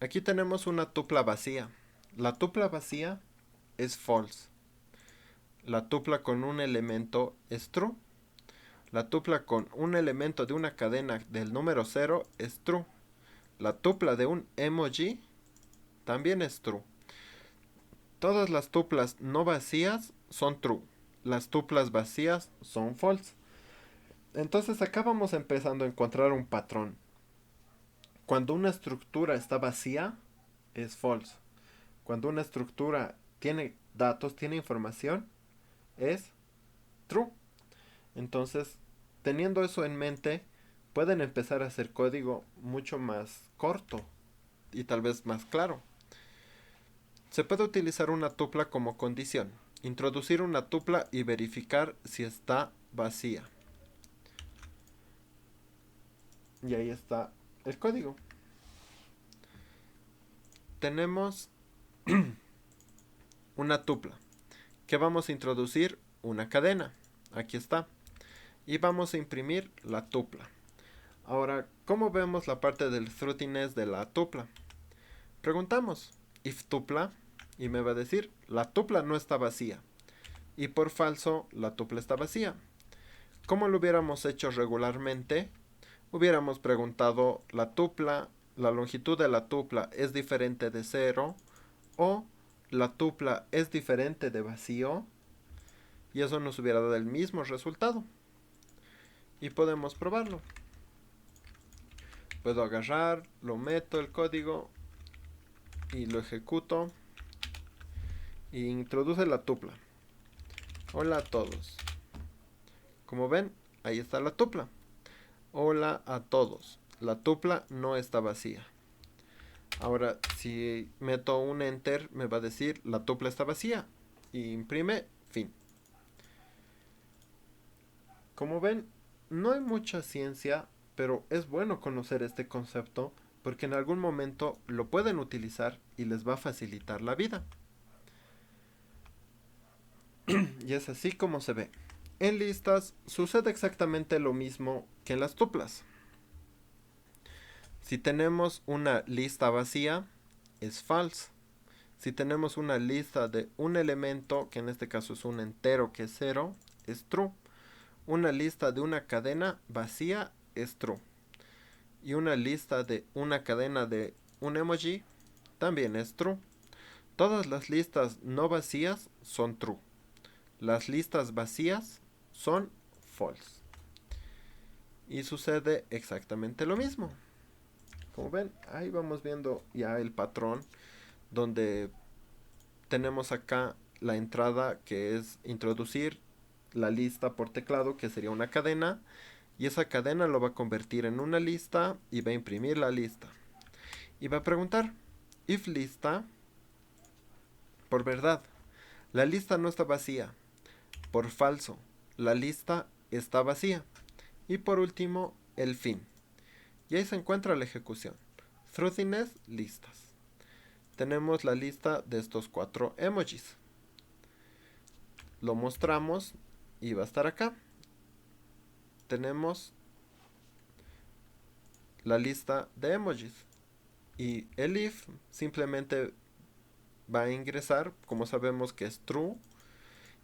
Aquí tenemos una tupla vacía. La tupla vacía es false. La tupla con un elemento es true. La tupla con un elemento de una cadena del número 0 es true. La tupla de un emoji también es true. Todas las tuplas no vacías son true. Las tuplas vacías son false. Entonces acá vamos empezando a encontrar un patrón. Cuando una estructura está vacía, es false. Cuando una estructura tiene datos, tiene información, es true. Entonces, teniendo eso en mente, pueden empezar a hacer código mucho más corto y tal vez más claro. Se puede utilizar una tupla como condición. Introducir una tupla y verificar si está vacía. Y ahí está el código. Tenemos una tupla que vamos a introducir una cadena. Aquí está. Y vamos a imprimir la tupla. Ahora, ¿cómo vemos la parte del truthiness de la tupla? Preguntamos if tupla y me va a decir la tupla no está vacía. Y por falso, la tupla está vacía. ¿Cómo lo hubiéramos hecho regularmente? Hubiéramos preguntado la tupla, la longitud de la tupla es diferente de 0 o la tupla es diferente de vacío y eso nos hubiera dado el mismo resultado. Y podemos probarlo. Puedo agarrar, lo meto el código y lo ejecuto y introduce la tupla. Hola a todos. Como ven, ahí está la tupla. Hola a todos. La tupla no está vacía. Ahora, si meto un enter, me va a decir la tupla está vacía. Y imprime, fin. Como ven, no hay mucha ciencia, pero es bueno conocer este concepto porque en algún momento lo pueden utilizar y les va a facilitar la vida. Y es así como se ve. En listas sucede exactamente lo mismo que en las tuplas. Si tenemos una lista vacía, es false. Si tenemos una lista de un elemento, que en este caso es un entero que es 0, es true. Una lista de una cadena vacía es true. Y una lista de una cadena de un emoji también es true. Todas las listas no vacías son true. Las listas vacías son false. Y sucede exactamente lo mismo. Como ven, ahí vamos viendo ya el patrón donde tenemos acá la entrada que es introducir la lista por teclado, que sería una cadena, y esa cadena lo va a convertir en una lista y va a imprimir la lista. Y va a preguntar, if lista, por verdad, la lista no está vacía. Por falso, la lista está vacía. Y por último, el fin. Y ahí se encuentra la ejecución. Truthiness, listas. Tenemos la lista de estos 4 emojis. Lo mostramos y va a estar acá. Tenemos la lista de emojis. Y el if simplemente va a ingresar, como sabemos que es true,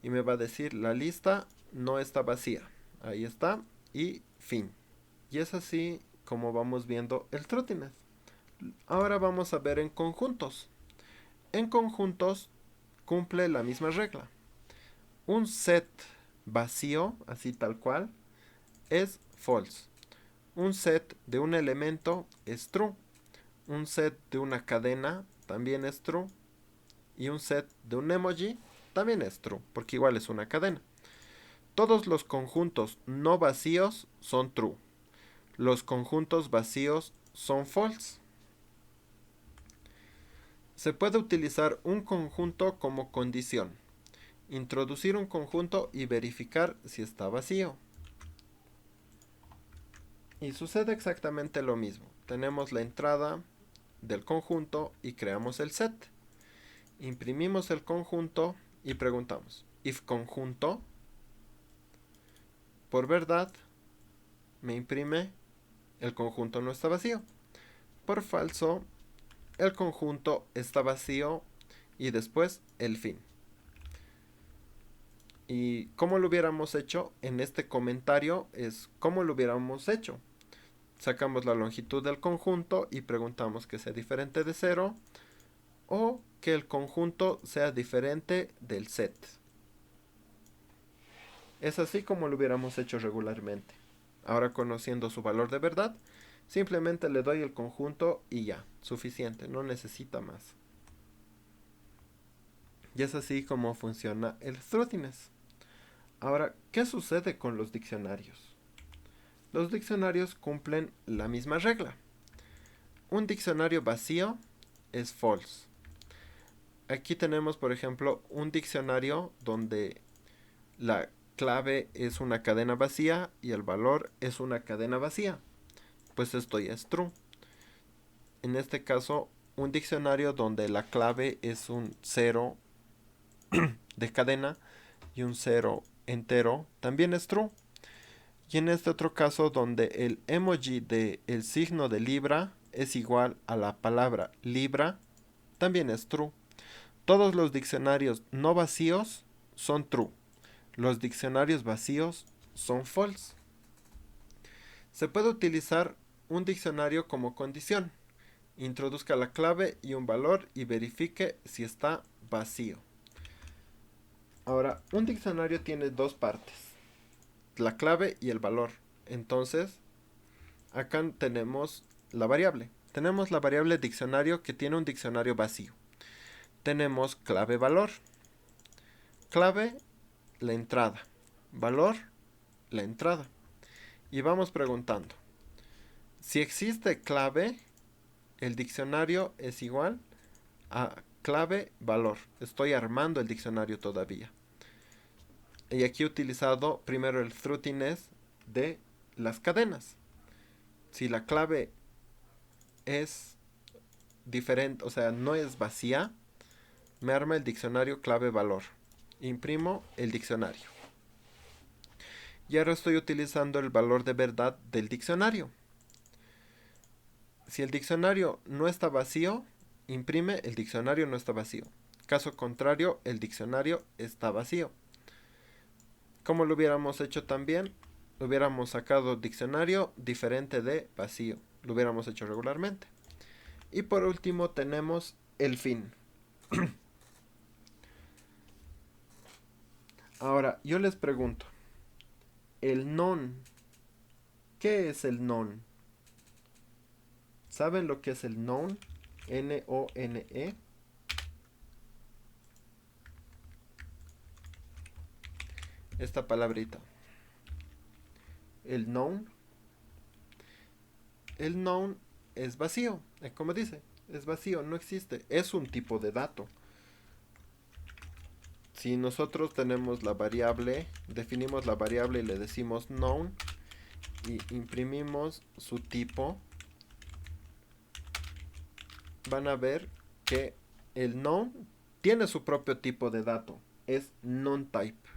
y me va a decir la lista no está vacía. Ahí está. Y fin. Y es así como vamos viendo el truthiness. Ahora vamos a ver en conjuntos. En conjuntos cumple la misma regla. Un set vacío, así tal cual, es false. Un set de un elemento es true. Un set de una cadena también es true. Y un set de un emoji también es true, porque igual es una cadena. Todos los conjuntos no vacíos son true. Los conjuntos vacíos son false. Se puede utilizar un conjunto como condición. Introducir un conjunto y verificar si está vacío. Y sucede exactamente lo mismo. Tenemos la entrada del conjunto y creamos el set. Imprimimos el conjunto y preguntamos, if conjunto, por verdad, me imprime el conjunto no está vacío. Por falso, el conjunto está vacío y después el fin. Y cómo lo hubiéramos hecho en este comentario es cómo lo hubiéramos hecho. Sacamos la longitud del conjunto y preguntamos que sea diferente de 0 o que el conjunto sea diferente del set. Es así como lo hubiéramos hecho regularmente. Ahora, conociendo su valor de verdad, simplemente le doy el conjunto y ya, suficiente, no necesita más. Y es así como funciona el truthiness. Ahora, ¿qué sucede con los diccionarios? Los diccionarios cumplen la misma regla. Un diccionario vacío es false. Aquí tenemos, por ejemplo, un diccionario donde la clave es una cadena vacía y el valor es una cadena vacía. Pues esto ya es true. En este caso, un diccionario donde la clave es un 0 de cadena y un 0 entero también es true. Y en este otro caso donde el emoji del signo de libra es igual a la palabra libra, también es true. Todos los diccionarios no vacíos son true. Los diccionarios vacíos son false. Se puede utilizar un diccionario como condición. Introduzca la clave y un valor y verifique si está vacío. Ahora, un diccionario tiene dos partes, la clave y el valor. Entonces, acá tenemos la variable. Tenemos la variable diccionario que tiene un diccionario vacío. Tenemos clave valor. Clave, la entrada. Valor, la entrada. Y vamos preguntando. Si existe clave, el diccionario es igual a clave valor. Estoy armando el diccionario todavía. Y aquí he utilizado primero el truthiness de las cadenas. Si la clave es diferente, o sea, no es vacía, me arma el diccionario clave valor. Imprimo el diccionario. Y ahora estoy utilizando el valor de verdad del diccionario. Si el diccionario no está vacío, imprime el diccionario no está vacío. Caso contrario, el diccionario está vacío. ¿Cómo lo hubiéramos hecho también? Hubiéramos sacado diccionario diferente de vacío. Lo hubiéramos hecho regularmente. Y por último tenemos el fin. Ahora, yo les pregunto, el non, ¿qué es el non? ¿Saben lo que es el non? N-O-N-E. Esta palabrita. El noun. El noun es vacío, como dice, es vacío, no existe, es un tipo de dato. Si nosotros tenemos la variable, definimos la variable y le decimos noun y imprimimos su tipo, van a ver que el noun tiene su propio tipo de dato, es non-type.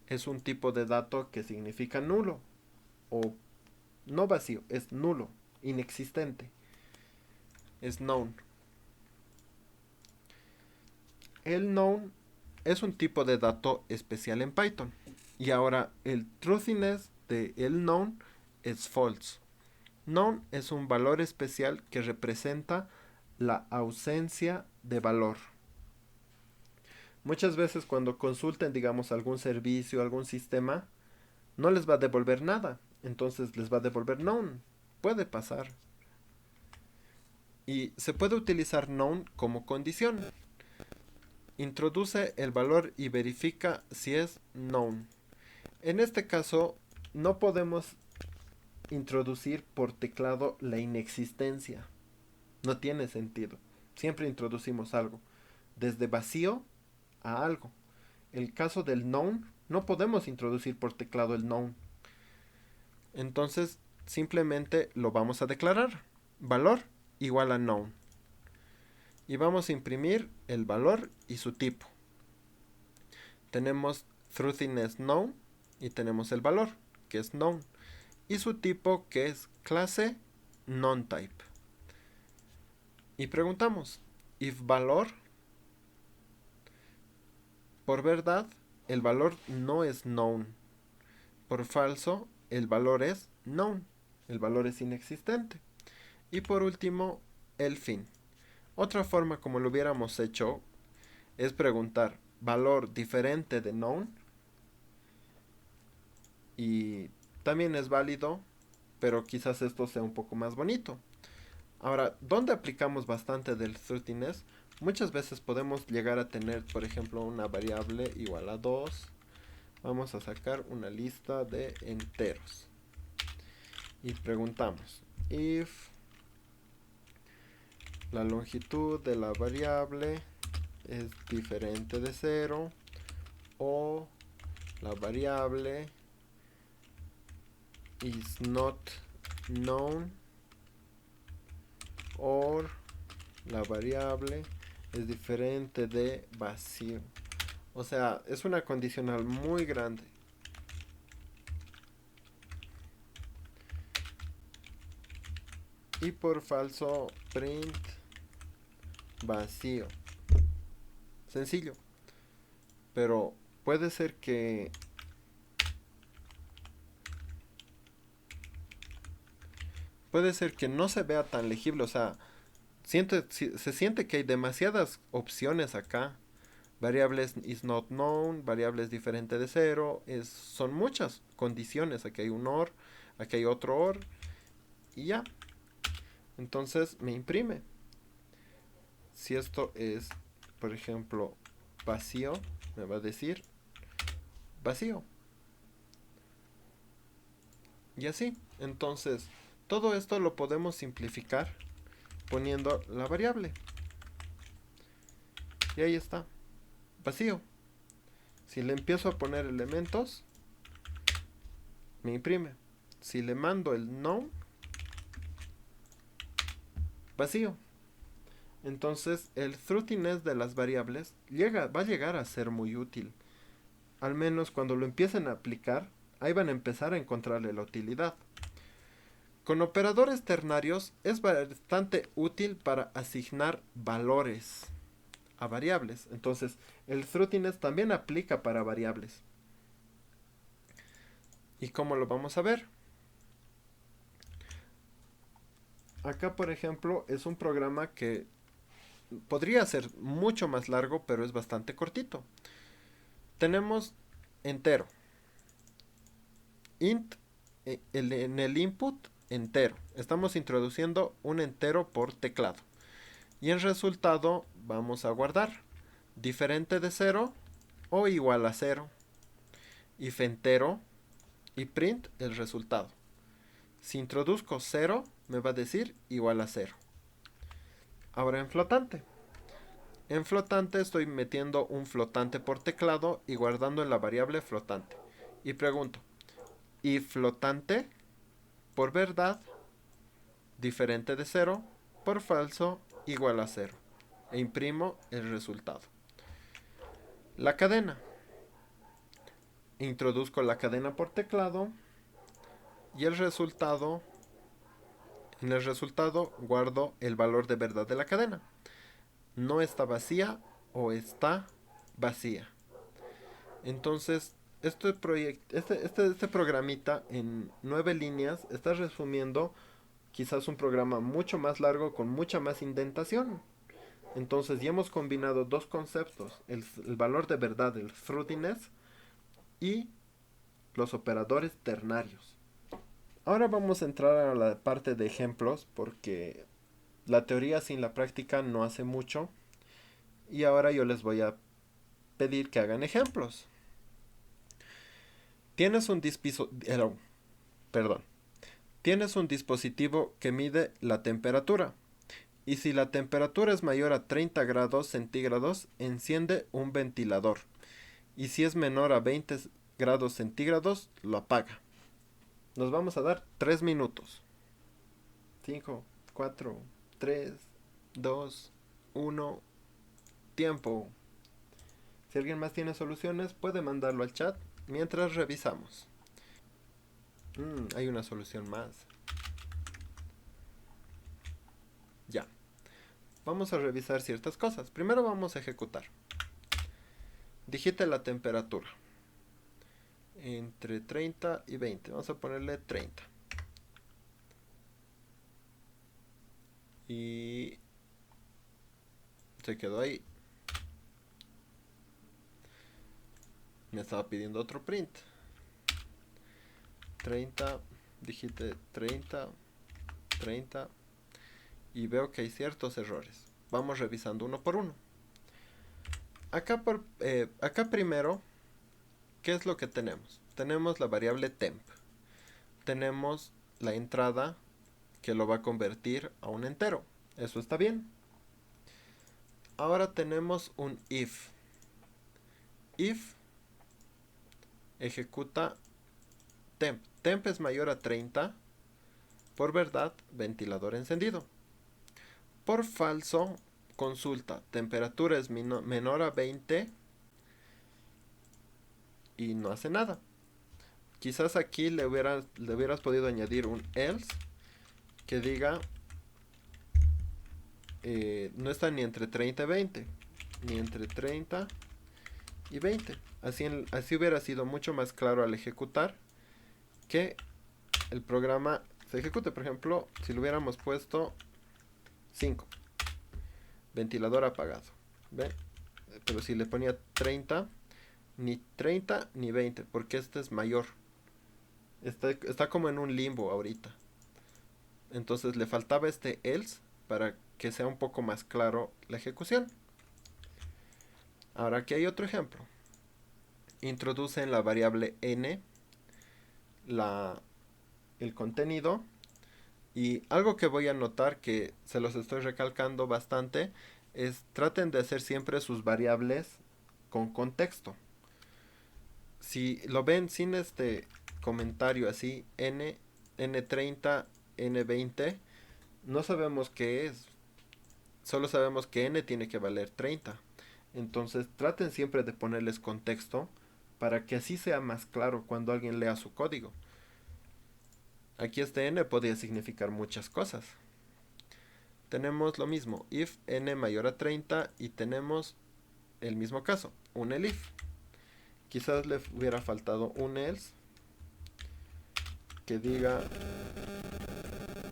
Es un tipo de dato que significa nulo o no vacío, es nulo, inexistente. Es known. El known es un tipo de dato especial en Python. Y ahora el truthiness de el known es false. Known es un valor especial que representa la ausencia de valor. Muchas veces cuando consulten, digamos, algún servicio, algún sistema, no les va a devolver nada. Entonces les va a devolver known. Puede pasar. Y se puede utilizar known como condición. Introduce el valor y verifica si es known. En este caso, no podemos introducir por teclado la inexistencia. No tiene sentido. Siempre introducimos algo. Desde vacío a algo. El caso del known, no podemos introducir por teclado el known. Entonces, simplemente lo vamos a declarar. Valor igual a known. Y vamos a imprimir el valor y su tipo. Tenemos truthiness known y tenemos el valor, que es known. Y su tipo, que es clase non-type. Y preguntamos, if valor, por verdad, el valor no es known. Por falso, el valor es known. El valor es inexistente. Y por último, el fin. Otra forma como lo hubiéramos hecho es preguntar valor diferente de known. Y también es válido, pero quizás esto sea un poco más bonito. Ahora, ¿dónde aplicamos bastante del truthiness? Muchas veces podemos llegar a tener, por ejemplo, una variable igual a 2. Vamos a sacar una lista de enteros. Y preguntamos, if la longitud de la variable es diferente de 0 o la variable is not known or la variable es diferente de vacío. O sea, es una condicional muy grande. Y por falso, print vacío. Sencillo. Pero puede ser que no se vea tan legible. O sea, se siente que hay demasiadas opciones acá. Variables is not known, variables diferente de 0, son muchas condiciones. Aquí hay un OR, aquí hay otro OR y ya. Entonces me imprime. Si esto es, por ejemplo, vacío, me va a decir vacío. Y así. Entonces, todo esto lo podemos simplificar poniendo la variable. Y ahí está. Vacío. Si le empiezo a poner elementos, me imprime. Si le mando el no, vacío. Entonces el truthiness de las variables va a llegar a ser muy útil. Al menos cuando lo empiecen a aplicar, ahí van a empezar a encontrarle la utilidad. Con operadores ternarios es bastante útil para asignar valores a variables. Entonces el truthiness también aplica para variables. ¿Y cómo lo vamos a ver? Acá, por ejemplo, es un programa que podría ser mucho más largo, pero es bastante cortito. Tenemos entero. Int en el input entero. Estamos introduciendo un entero por teclado. Y en resultado vamos a guardar diferente de 0 o igual a 0. If entero y print el resultado. Si introduzco 0, me va a decir igual a 0. Ahora en flotante. En flotante estoy metiendo un flotante por teclado y guardando en la variable flotante. Y pregunto, ¿y flotante? Por verdad, diferente de 0, por falso, igual a 0. E imprimo el resultado. La cadena. Introduzco la cadena por teclado y en el resultado guardo el valor de verdad de la cadena. No está vacía o está vacía. Entonces, este programita en 9 líneas está resumiendo quizás un programa mucho más largo con mucha más indentación. Entonces ya hemos combinado dos conceptos, el valor de verdad, el truthiness, y los operadores ternarios. Ahora vamos a entrar a la parte de ejemplos porque la teoría sin la práctica no hace mucho. Y ahora yo les voy a pedir que hagan ejemplos. Tienes un perdón. Tienes un dispositivo que mide la temperatura. Y si la temperatura es mayor a 30 grados centígrados, enciende un ventilador. Y si es menor a 20 grados centígrados, lo apaga. Nos vamos a dar 3 minutos. 5, 4, 3, 2, 1, tiempo. Si alguien más tiene soluciones, puede mandarlo al chat mientras revisamos. Hay una solución más. Ya. Vamos a revisar ciertas cosas. Primero vamos a ejecutar. Digite la temperatura. Entre 30 y 20. Vamos a ponerle 30. Y se quedó ahí. Me estaba pidiendo otro print. 30. Digite 30. 30. Y veo que hay ciertos errores. Vamos revisando uno por uno. Acá primero, ¿qué es lo que tenemos? Tenemos la variable temp. Tenemos la entrada que lo va a convertir a un entero. Eso está bien. Ahora tenemos un if. If ejecuta temp. Temp es mayor a 30. Por verdad, ventilador encendido. Por falso, consulta. Temperatura es menor a 20 y no hace nada. Quizás aquí le hubieras podido añadir un else que diga no está ni entre 30 y 20, ni entre 30 y 20. Así hubiera sido mucho más claro al ejecutar que el programa se ejecute. Por ejemplo, si le hubiéramos puesto 5, ventilador apagado. ¿Ven? Pero si le ponía 30, ni 30 ni 20, porque este es mayor. Está como en un limbo ahorita. Entonces le faltaba este else para que sea un poco más claro la ejecución. Ahora aquí hay otro ejemplo. Introduce en la variable n el contenido. Y algo que voy a notar, que se los estoy recalcando bastante, es traten de hacer siempre sus variables con contexto. Si lo ven sin este comentario así, n30, n20, no sabemos qué es. Solo sabemos que n tiene que valer 30. Entonces traten siempre de ponerles contexto para que así sea más claro cuando alguien lea su código. Aquí este n podría significar muchas cosas. Tenemos lo mismo, if n mayor a 30, y tenemos el mismo caso, un elif. Quizás le hubiera faltado un else que diga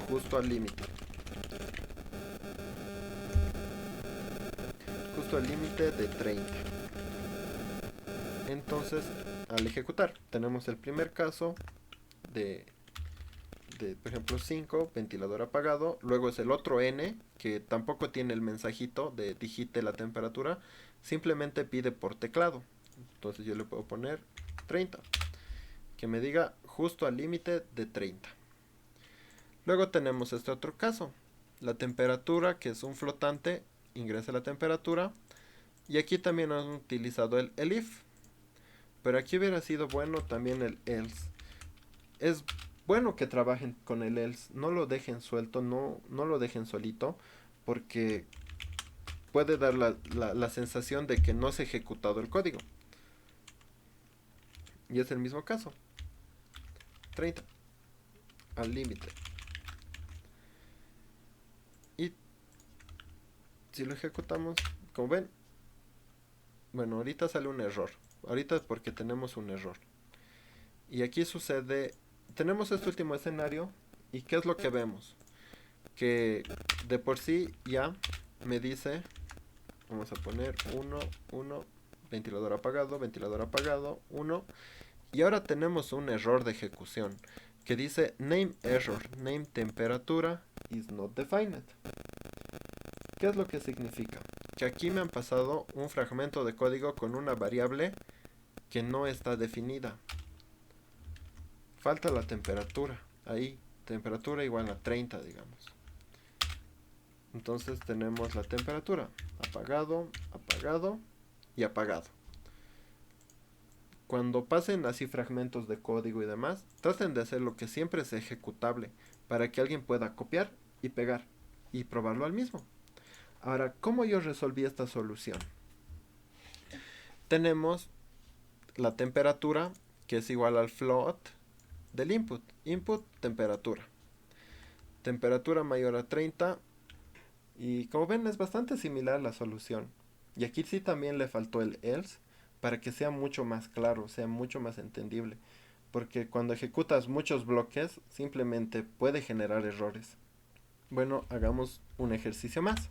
justo al límite. Justo al límite de 30. Entonces, al ejecutar, tenemos el primer caso de por ejemplo 5, ventilador apagado. Luego es el otro n, que tampoco tiene el mensajito de digite la temperatura, simplemente pide por teclado. Entonces yo le puedo poner 30, que me diga justo al límite de 30. Luego tenemos este otro caso, la temperatura, que es un flotante, ingresa la temperatura. Y aquí también han utilizado el if, pero aquí hubiera sido bueno también el else. Es bueno que trabajen con el else, no lo dejen suelto, no lo dejen solito, porque puede dar la sensación de que no se ha ejecutado el código. Y es el mismo caso. 30 al límite. Y si lo ejecutamos, como ven, bueno, ahorita sale un error. Ahorita es porque tenemos un error. Y aquí sucede, tenemos este último escenario, y ¿qué es lo que vemos? Que de por sí ya me dice Vamos a poner 1, 1, ventilador apagado, 1. Y ahora tenemos un error de ejecución que dice name error, name temperatura is not defined. ¿Qué es lo que significa? Que aquí me han pasado un fragmento de código con una variable que no está definida. Falta la temperatura, ahí, temperatura igual a 30, digamos. Entonces tenemos la temperatura, apagado, apagado y apagado. Cuando pasen así fragmentos de código y demás, traten de hacer lo que siempre es ejecutable para que alguien pueda copiar y pegar y probarlo al mismo. Ahora, ¿cómo yo resolví esta solución? Tenemos la temperatura que es igual al float del input. Input, temperatura. Temperatura mayor a 30. Y como ven es bastante similar la solución. Y aquí sí también le faltó el else para que sea mucho más claro, sea mucho más entendible. Porque cuando ejecutas muchos bloques simplemente puede generar errores. Bueno, hagamos un ejercicio más.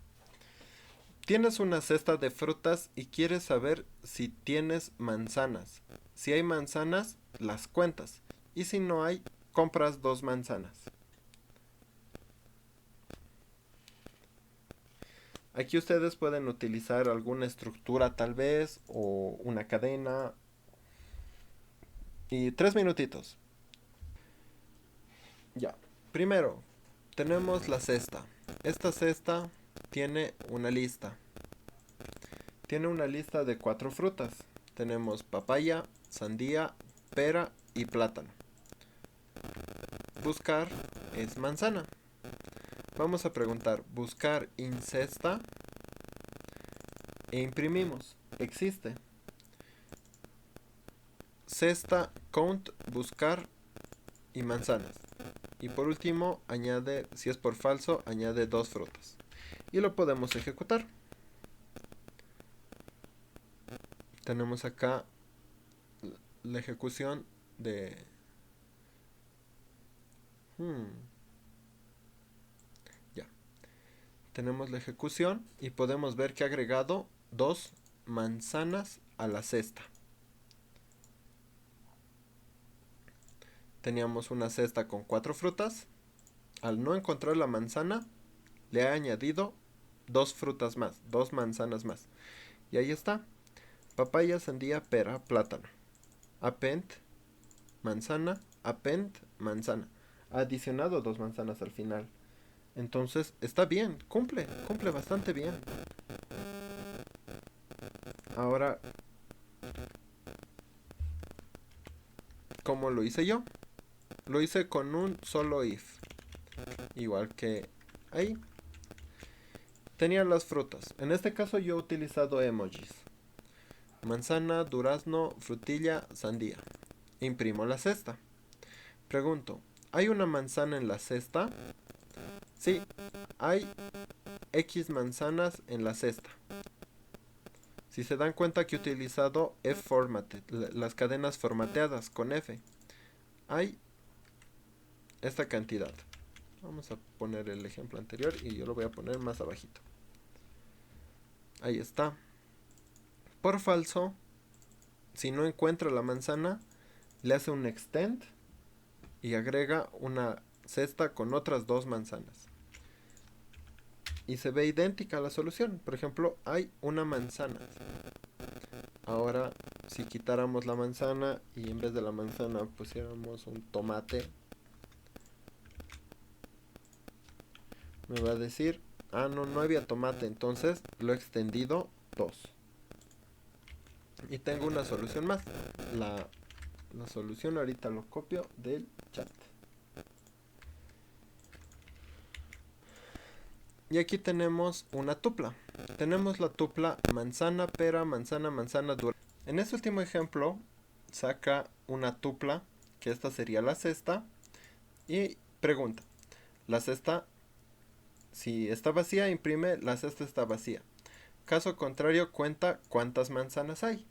Tienes una cesta de frutas y quieres saber si tienes manzanas. Si hay manzanas, las cuentas. Y si no hay, compras 2 manzanas. Aquí ustedes pueden utilizar alguna estructura tal vez o una cadena. Y 3 minutitos. Ya. Primero, tenemos la cesta. Esta cesta tiene una lista. Tiene una lista de 4 frutas. Tenemos papaya, sandía, pera y plátano. Buscar es manzana. Vamos a preguntar, buscar incesta e imprimimos. Existe. Cesta, count, buscar y manzanas. Y por último, añade, si es por falso, añade 2 frutas. Y lo podemos ejecutar. Tenemos acá la ejecución de... Ya. Tenemos la ejecución y podemos ver que ha agregado 2 manzanas a la cesta. Teníamos una cesta con 4 frutas. Al no encontrar la manzana, le ha añadido 2 frutas más, 2 manzanas más. Y ahí está. Papaya, sandía, pera, plátano. Append, manzana, append, manzana. Ha adicionado 2 manzanas al final. Entonces está bien, cumple bastante bien. Ahora, ¿cómo lo hice yo? Lo hice con un solo if. Igual que ahí. Tenía las frutas. En este caso yo he utilizado emojis. Manzana, durazno, frutilla, sandía. Imprimo la cesta. Pregunto, ¿hay una manzana en la cesta? Sí, hay X manzanas en la cesta. Si se dan cuenta que he utilizado F-formatted, las cadenas formateadas con F. Hay esta cantidad. Vamos a poner el ejemplo anterior y yo lo voy a poner más abajito. Ahí está. Por falso, si no encuentra la manzana, le hace un extend y agrega una cesta con otras 2 manzanas. Y se ve idéntica a la solución. Por ejemplo, hay una manzana. Ahora, si quitáramos la manzana y en vez de la manzana pusiéramos un tomate, me va a decir, ah, no había tomate, entonces lo he extendido 2. Y tengo una solución más. La solución ahorita lo copio del chat. Y aquí tenemos una tupla. Tenemos la tupla manzana, pera, manzana, manzana, durazno. En este último ejemplo, saca una tupla, que esta sería la cesta, y pregunta, la cesta, si está vacía, imprime, la cesta está vacía. Caso contrario, cuenta cuántas manzanas hay.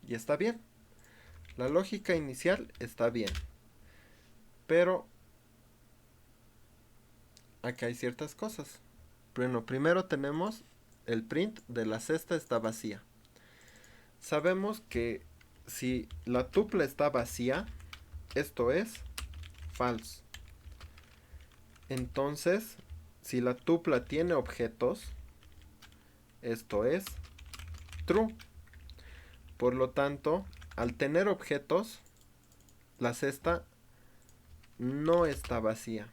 Y está bien. La lógica inicial está bien. Pero acá hay ciertas cosas. Bueno, primero tenemos el print de la cesta está vacía. Sabemos que si la tupla está vacía, esto es false. Entonces, si la tupla tiene objetos, esto es true. Por lo tanto, al tener objetos, la cesta no está vacía.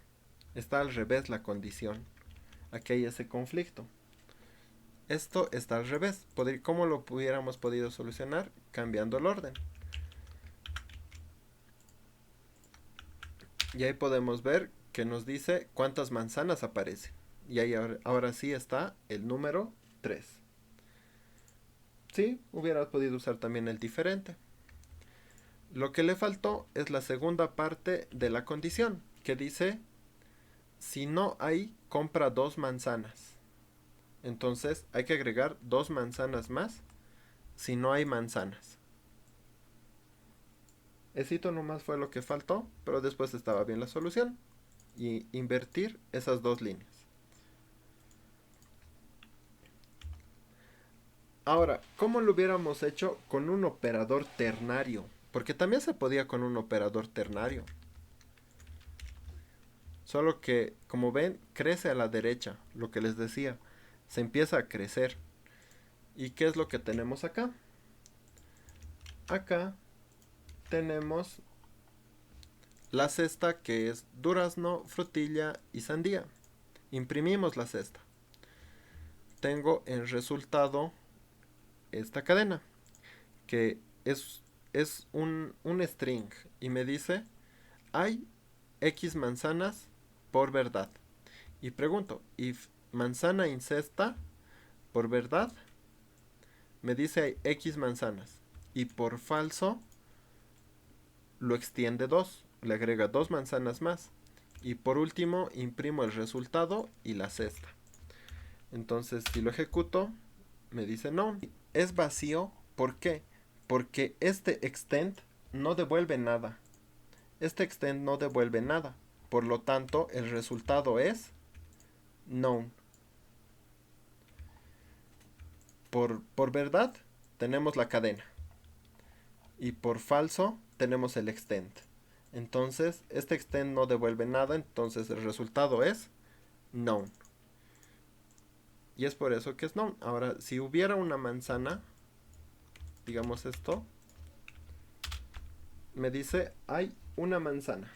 Está al revés la condición. Aquí hay ese conflicto. Esto está al revés. ¿Cómo lo hubiéramos podido solucionar? Cambiando el orden. Y ahí podemos ver que nos dice cuántas manzanas aparecen. Y ahí ahora sí está el número 3. Sí, hubiera podido usar también el diferente. Lo que le faltó es la segunda parte de la condición, que dice, si no hay, compra 2 manzanas. Entonces hay que agregar 2 manzanas más si no hay manzanas. Esito nomás fue lo que faltó, pero después estaba bien la solución. Y invertir esas 2 líneas. Ahora, ¿cómo lo hubiéramos hecho con un operador ternario? Porque también se podía con un operador ternario. Solo que, como ven, crece a la derecha, lo que les decía. Se empieza a crecer. ¿Y qué es lo que tenemos acá? Acá tenemos la cesta que es durazno, frutilla y sandía. Imprimimos la cesta. Tengo en resultado esta cadena, que es un string y me dice, hay X manzanas por verdad. Y pregunto, if manzana in cesta por verdad, me dice hay X manzanas. Y por falso, lo extiende 2, le agrega 2 manzanas más. Y por último, imprimo el resultado y la cesta. Entonces, si lo ejecuto, me dice no. Es vacío, ¿por qué? Porque este extend no devuelve nada. Este extend no devuelve nada. Por lo tanto, el resultado es known. Por verdad, tenemos la cadena. Y por falso, tenemos el extend. Entonces, este extend no devuelve nada, entonces el resultado es known. Y es por eso que es known. Ahora, si hubiera una manzana, digamos esto, me dice hay una manzana.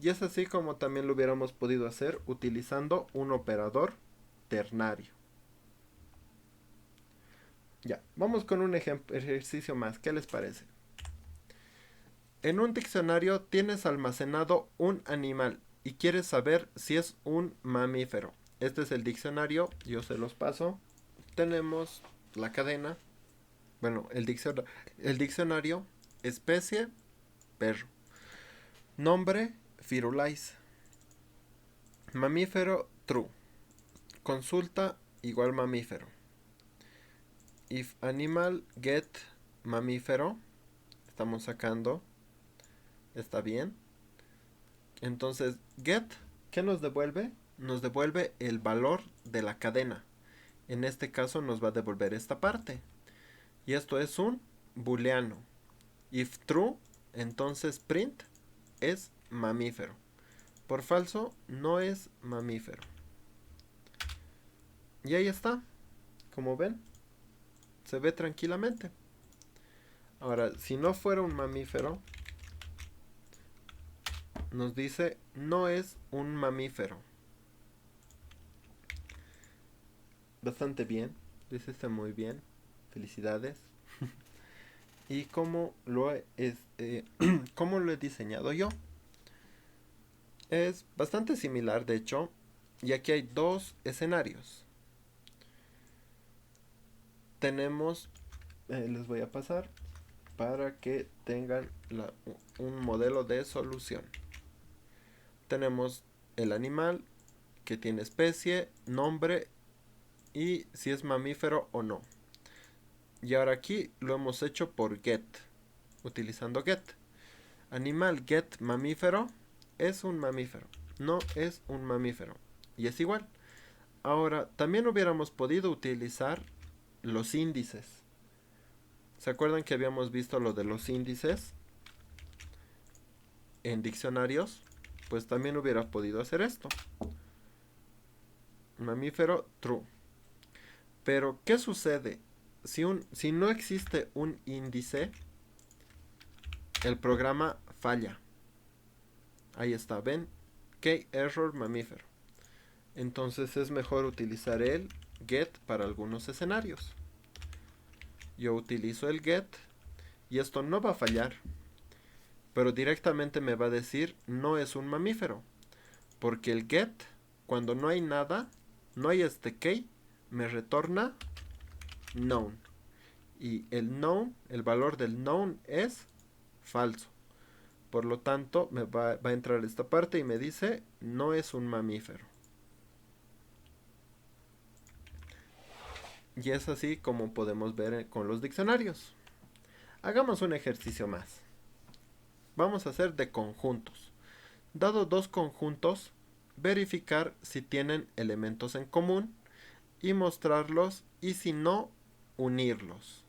Y es así como también lo hubiéramos podido hacer utilizando un operador ternario. Ya, vamos con un ejercicio más. ¿Qué les parece? En un diccionario tienes almacenado un animal y quieres saber si es un mamífero. Este es el diccionario, yo se los paso. Tenemos la cadena, bueno, el diccionario, especie, perro. Nombre, Firulais. Mamífero, true. Consulta, igual mamífero. If animal get mamífero, estamos sacando, está bien. Entonces, get, ¿qué nos devuelve? Nos devuelve el valor de la cadena. En este caso nos va a devolver esta parte. Y esto es un booleano. If true, entonces print es mamífero. Por falso, no es mamífero. Y ahí está. Como ven, se ve tranquilamente. Ahora, si no fuera un mamífero, nos dice no es un mamífero. Bastante bien, lo hiciste muy bien. Felicidades. ¿Y cómo cómo lo he diseñado yo? Es bastante similar, de hecho, y aquí hay 2 escenarios. Tenemos, les voy a pasar para que tengan un modelo de solución. Tenemos el animal que tiene especie, nombre y si es mamífero o no. Y ahora aquí lo hemos hecho por get, utilizando get. Animal get mamífero es un mamífero, no es un mamífero. Y es igual. Ahora, también hubiéramos podido utilizar los índices. ¿Se acuerdan que habíamos visto lo de los índices en diccionarios? Pues también hubiera podido hacer esto. Mamífero, true. Pero, ¿qué sucede? Si no existe un índice, el programa falla. Ahí está, ven, key error mamífero. Entonces es mejor utilizar el get para algunos escenarios. Yo utilizo el get y esto no va a fallar, pero directamente me va a decir no es un mamífero, porque el get, cuando no hay nada, no hay este key, me retorna known. Y el known, el valor del known es falso. Por lo tanto, me va a entrar esta parte y me dice no es un mamífero. Y es así como podemos ver con los diccionarios. Hagamos un ejercicio más. Vamos a hacer de conjuntos. Dado dos conjuntos, verificar si tienen elementos en común y mostrarlos, y si no, unirlos.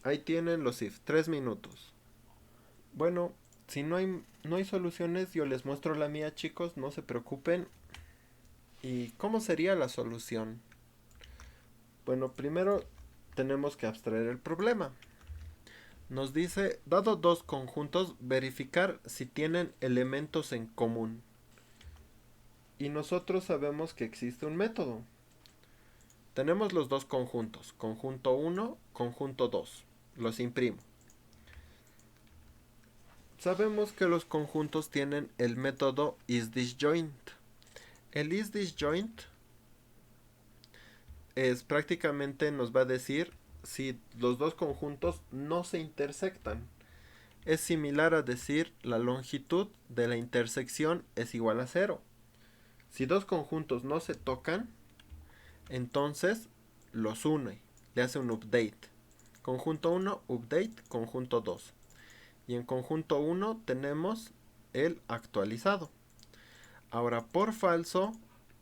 Ahí tienen los if, 3 minutos. Bueno, si no hay soluciones, yo les muestro la mía, chicos, no se preocupen. ¿Y cómo sería la solución? Bueno, primero tenemos que abstraer el problema. Nos dice, dado dos conjuntos, verificar si tienen elementos en común. Y nosotros sabemos que existe un método. Tenemos los dos conjuntos, conjunto 1, conjunto 2. Los imprimo. Sabemos que los conjuntos tienen el método isDisjoint. El isDisjoint es prácticamente nos va a decir si los dos conjuntos no se intersectan. Es similar a decir la longitud de la intersección es igual a 0. Si dos conjuntos no se tocan, entonces los une, le hace un update. Conjunto 1, update, conjunto 2. Y en conjunto 1 tenemos el actualizado. Ahora, por falso,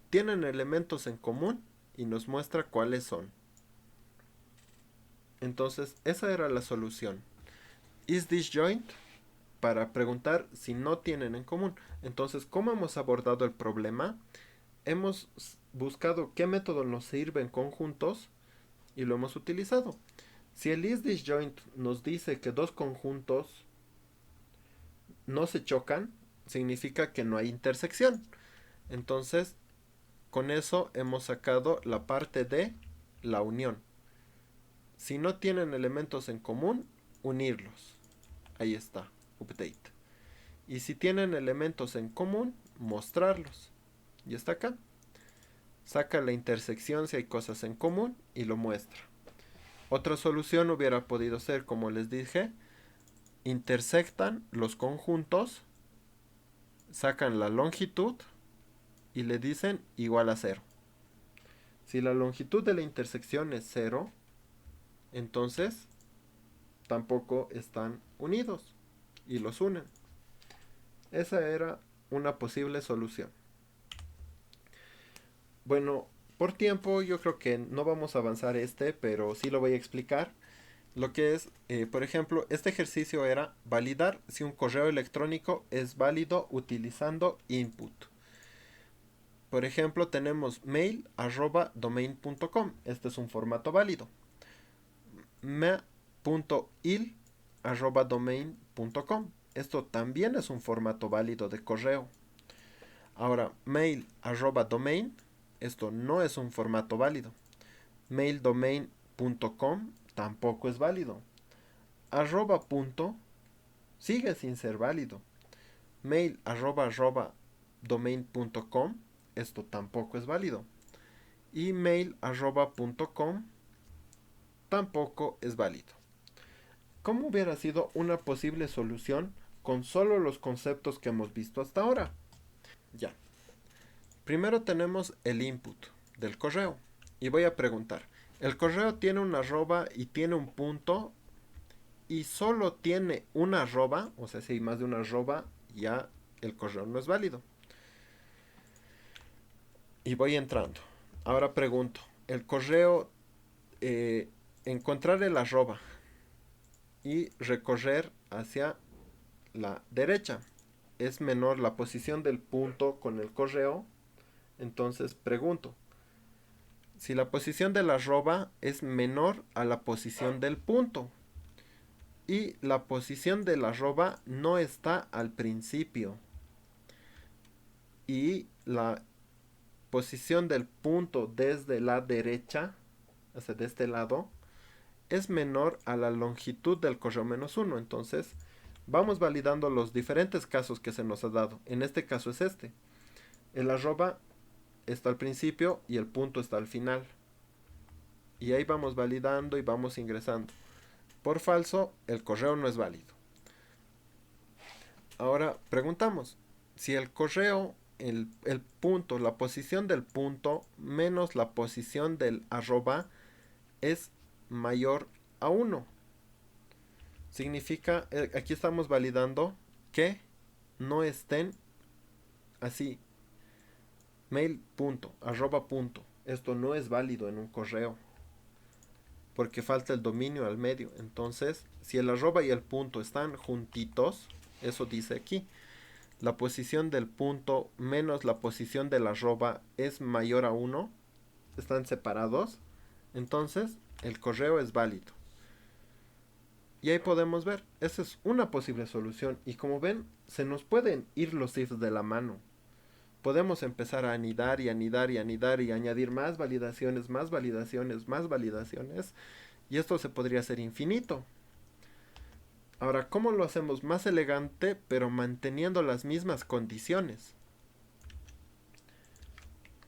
tienen elementos en común y nos muestra cuáles son. Entonces, esa era la solución. IsDisjoint para preguntar si no tienen en común. Entonces, ¿cómo hemos abordado el problema? Hemos buscado qué método nos sirve en conjuntos y lo hemos utilizado. Si el isDisjoint nos dice que dos conjuntos no se chocan, significa que no hay intersección. Entonces, con eso hemos sacado la parte de la unión. Si no tienen elementos en común, unirlos. Ahí está, update. Y si tienen elementos en común, mostrarlos. Y está acá. Saca la intersección si hay cosas en común y lo muestra. Otra solución hubiera podido ser, como les dije, intersectan los conjuntos, sacan la longitud y le dicen igual a 0. Si la longitud de la intersección es 0, entonces tampoco están unidos y los unen. Esa era una posible solución. Bueno, por tiempo yo creo que no vamos a avanzar pero sí lo voy a explicar. Lo que es, por ejemplo, este ejercicio era validar si un correo electrónico es válido utilizando input. Por ejemplo, tenemos mail@domain.com. Este es un formato válido. me.il@domain.com. Esto también es un formato válido de correo. Ahora, mail@domain. Esto no es un formato válido. maildomain.com tampoco es válido. Arroba punto sigue sin ser válido. mail@domain.com, esto tampoco es válido. Y mail@.com tampoco es válido. ¿Cómo hubiera sido una posible solución con solo los conceptos que hemos visto hasta ahora? Ya. Primero tenemos el input del correo. Y voy a preguntar, ¿el correo tiene una arroba y tiene un punto y solo tiene una arroba? O sea, si hay más de una arroba, ya el correo no es válido. y voy entrando. Ahora pregunto, el correo, encontrar el arroba y recorrer hacia la derecha. Es menor la posición del punto con el correo. Entonces pregunto, si la posición del arroba es menor a la posición del punto y la posición del arroba no está al principio y la posición del punto desde la derecha, o sea, de este lado, es menor a la longitud del correo -1. Entonces, vamos validando los diferentes casos que se nos ha dado. En este caso es este. El arroba está al principio y el punto está al final. Y ahí vamos validando y vamos ingresando. Por falso, el correo no es válido. Ahora preguntamos, si el correo, el punto, la posición del punto menos la posición del arroba es mayor a 1. Significa, aquí estamos validando que no estén así, mail punto, arroba punto. Esto no es válido en un correo, porque falta el dominio al medio. Entonces, si el arroba y el punto están juntitos, eso dice aquí, la posición del punto menos la posición del arroba es mayor a 1, están separados, entonces el correo es válido. Y ahí podemos ver, esa es una posible solución. Y como ven, se nos pueden ir los ifs de la mano. Podemos empezar a anidar y anidar y anidar y añadir más validaciones, más validaciones, más validaciones. Y esto se podría hacer infinito. Ahora, ¿cómo lo hacemos más elegante pero manteniendo las mismas condiciones?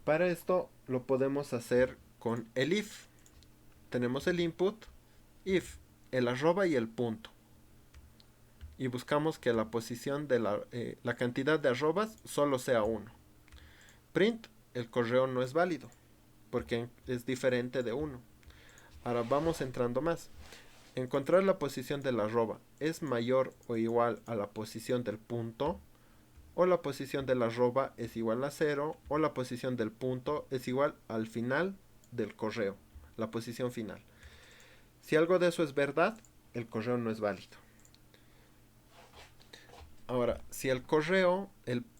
Para esto lo podemos hacer con el if. Tenemos el input, if, el arroba y el punto. Y buscamos que la posición de la cantidad de arrobas solo sea 1. Print, el correo no es válido, porque es diferente de 1. Ahora vamos entrando más. Encontrar la posición del arroba es mayor o igual a la posición del punto, o la posición del arroba es igual a 0, o la posición del punto es igual al final del correo, la posición final. Si algo de eso es verdad, el correo no es válido. Ahora, si el correo,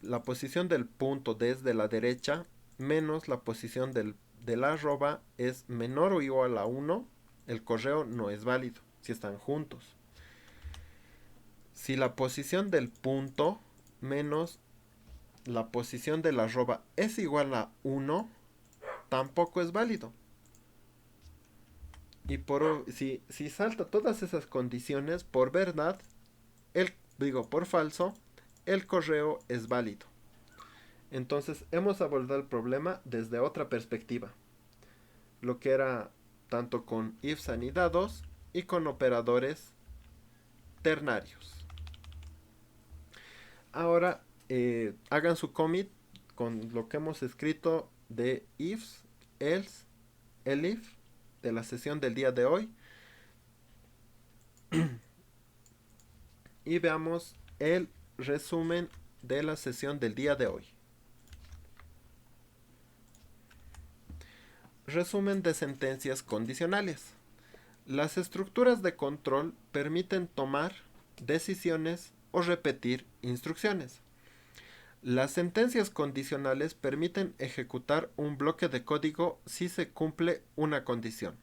la posición del punto desde la derecha menos la posición del arroba es menor o igual a 1, el correo no es válido, si están juntos. Si la posición del punto menos la posición del arroba es igual a 1, tampoco es válido. Y si salta todas esas condiciones, por verdad, por falso, el correo es válido. Entonces hemos abordado el problema desde otra perspectiva, lo que era tanto con ifs anidados y con operadores ternarios. Ahora hagan su commit con lo que hemos escrito de ifs, else, elif de la sesión del día de hoy y veamos el resumen de la sesión del día de hoy. Resumen de sentencias condicionales. Las estructuras de control permiten tomar decisiones o repetir instrucciones. Las sentencias condicionales permiten ejecutar un bloque de código si se cumple una condición.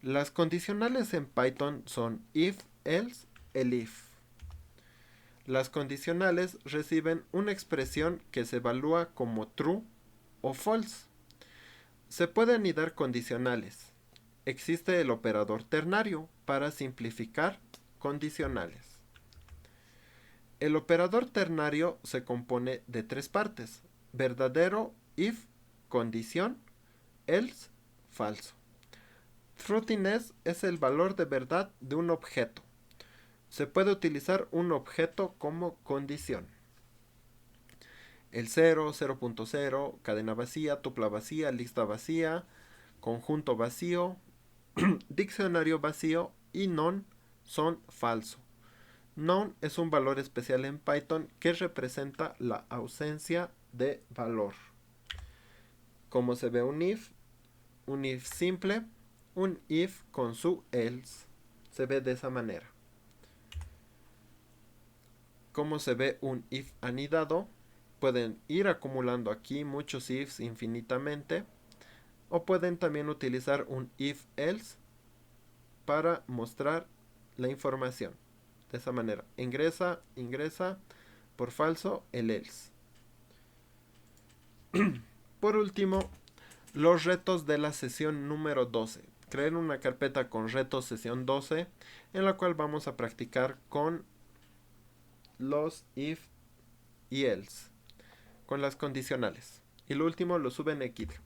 Las condicionales en Python son if, else, elif. Las condicionales reciben una expresión que se evalúa como true o false. Se pueden anidar condicionales. Existe el operador ternario para simplificar condicionales. El operador ternario se compone de 3 partes: verdadero, if, condición, else, falso. Truthiness es el valor de verdad de un objeto. Se puede utilizar un objeto como condición. El 0, 0.0, cadena vacía, tupla vacía, lista vacía, conjunto vacío, diccionario vacío y none son falso. None es un valor especial en Python que representa la ausencia de valor. cómo se ve un if simple, un if con su else. Se ve de esa manera. Cómo se ve un if anidado. Pueden ir acumulando aquí muchos ifs infinitamente. O pueden también utilizar un if else para mostrar la información. De esa manera. Ingresa por falso el else. Por último, los retos de la sesión número 12. Creen una carpeta con retos sesión 12 en la cual vamos a practicar con los if y else, con las condicionales. Y lo último lo suben a GitHub.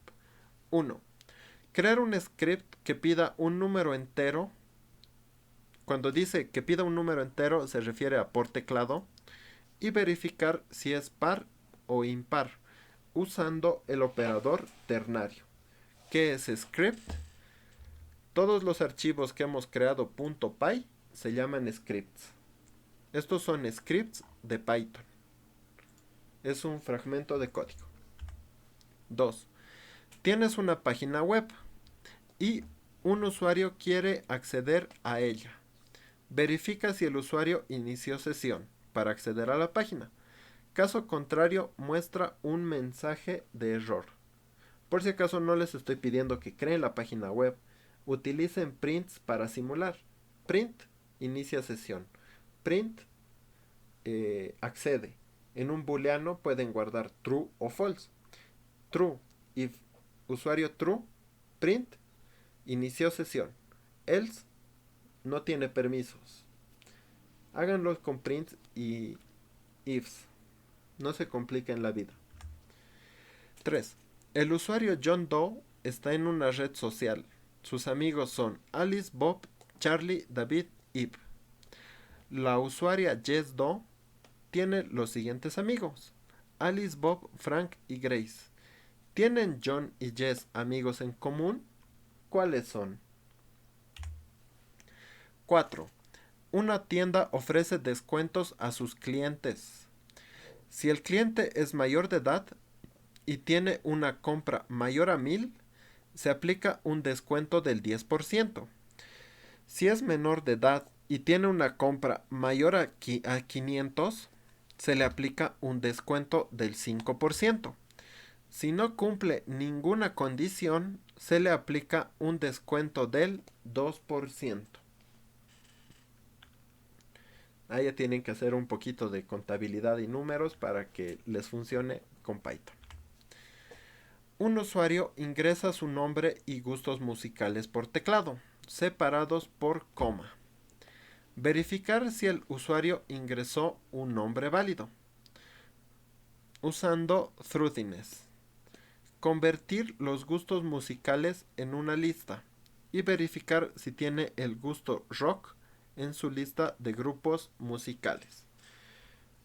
1. Crear un script que pida un número entero. Cuando dice que pida un número entero se refiere a por teclado. Y verificar si es par o impar usando el operador ternario. ¿Qué es script? Todos los archivos que hemos creado .py se llaman scripts. Estos son scripts de Python. Es un fragmento de código. 2. Tienes una página web y un usuario quiere acceder a ella. Verifica si el usuario inició sesión para acceder a la página. Caso contrario, muestra un mensaje de error. Por si acaso no les estoy pidiendo que creen la página web, utilicen prints para simular. Print, inicia sesión. Print, accede. En un booleano pueden guardar true o false. True, if usuario true, print, inició sesión. Else, no tiene permisos. Háganlo con prints y ifs. No se compliquen la vida. 3. El usuario John Doe está en una red social. Sus amigos son Alice, Bob, Charlie, David, Eve. La usuaria Jess Doe tiene los siguientes amigos: Alice, Bob, Frank y Grace. ¿Tienen John y Jess amigos en común? ¿Cuáles son? 4. Una tienda ofrece descuentos a sus clientes. Si el cliente es mayor de edad y tiene una compra mayor a 1000, se aplica un descuento del 10%. Si es menor de edad y tiene una compra mayor a 500, se le aplica un descuento del 5%. Si no cumple ninguna condición, se le aplica un descuento del 2%. Ahí ya tienen que hacer un poquito de contabilidad y números para que les funcione con Python. Un usuario ingresa su nombre y gustos musicales por teclado, separados por coma. Verificar si el usuario ingresó un nombre válido, usando truthiness. Convertir los gustos musicales en una lista y verificar si tiene el gusto rock en su lista de grupos musicales.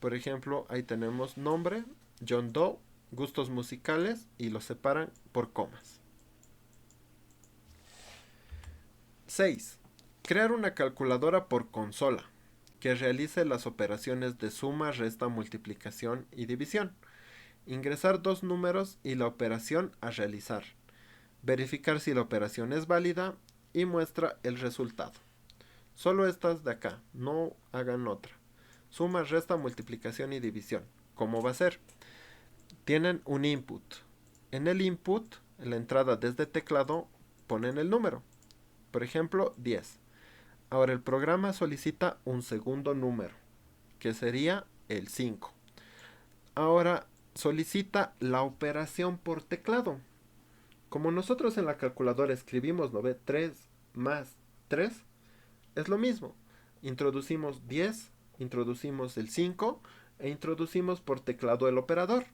Por ejemplo, ahí tenemos nombre, John Doe, gustos musicales y los separan por comas. 6. Crear una calculadora por consola que realice las operaciones de suma, resta, multiplicación y división. Ingresar dos números y la operación a realizar. Verificar si la operación es válida y muestra el resultado. Solo estas de acá, no hagan otra. Suma, resta, multiplicación y división. ¿Cómo va a ser? Tienen un input. En el input, en la entrada desde teclado, ponen el número. Por ejemplo, 10. Ahora el programa solicita un segundo número, que sería el 5. Ahora solicita la operación por teclado. Como nosotros en la calculadora escribimos 3 más 3, es lo mismo. Introducimos 10, introducimos el 5 e introducimos por teclado el operador.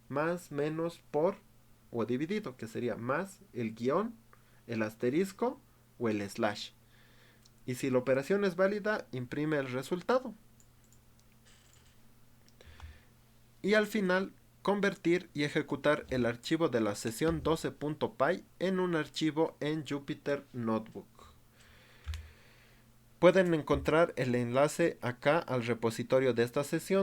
Más, menos, por o dividido, que sería más, el guión, el asterisco o el slash. Y si la operación es válida, imprime el resultado. Y al final, convertir y ejecutar el archivo de la sesión 12.py en un archivo en Jupyter Notebook. Pueden encontrar el enlace acá al repositorio de esta sesión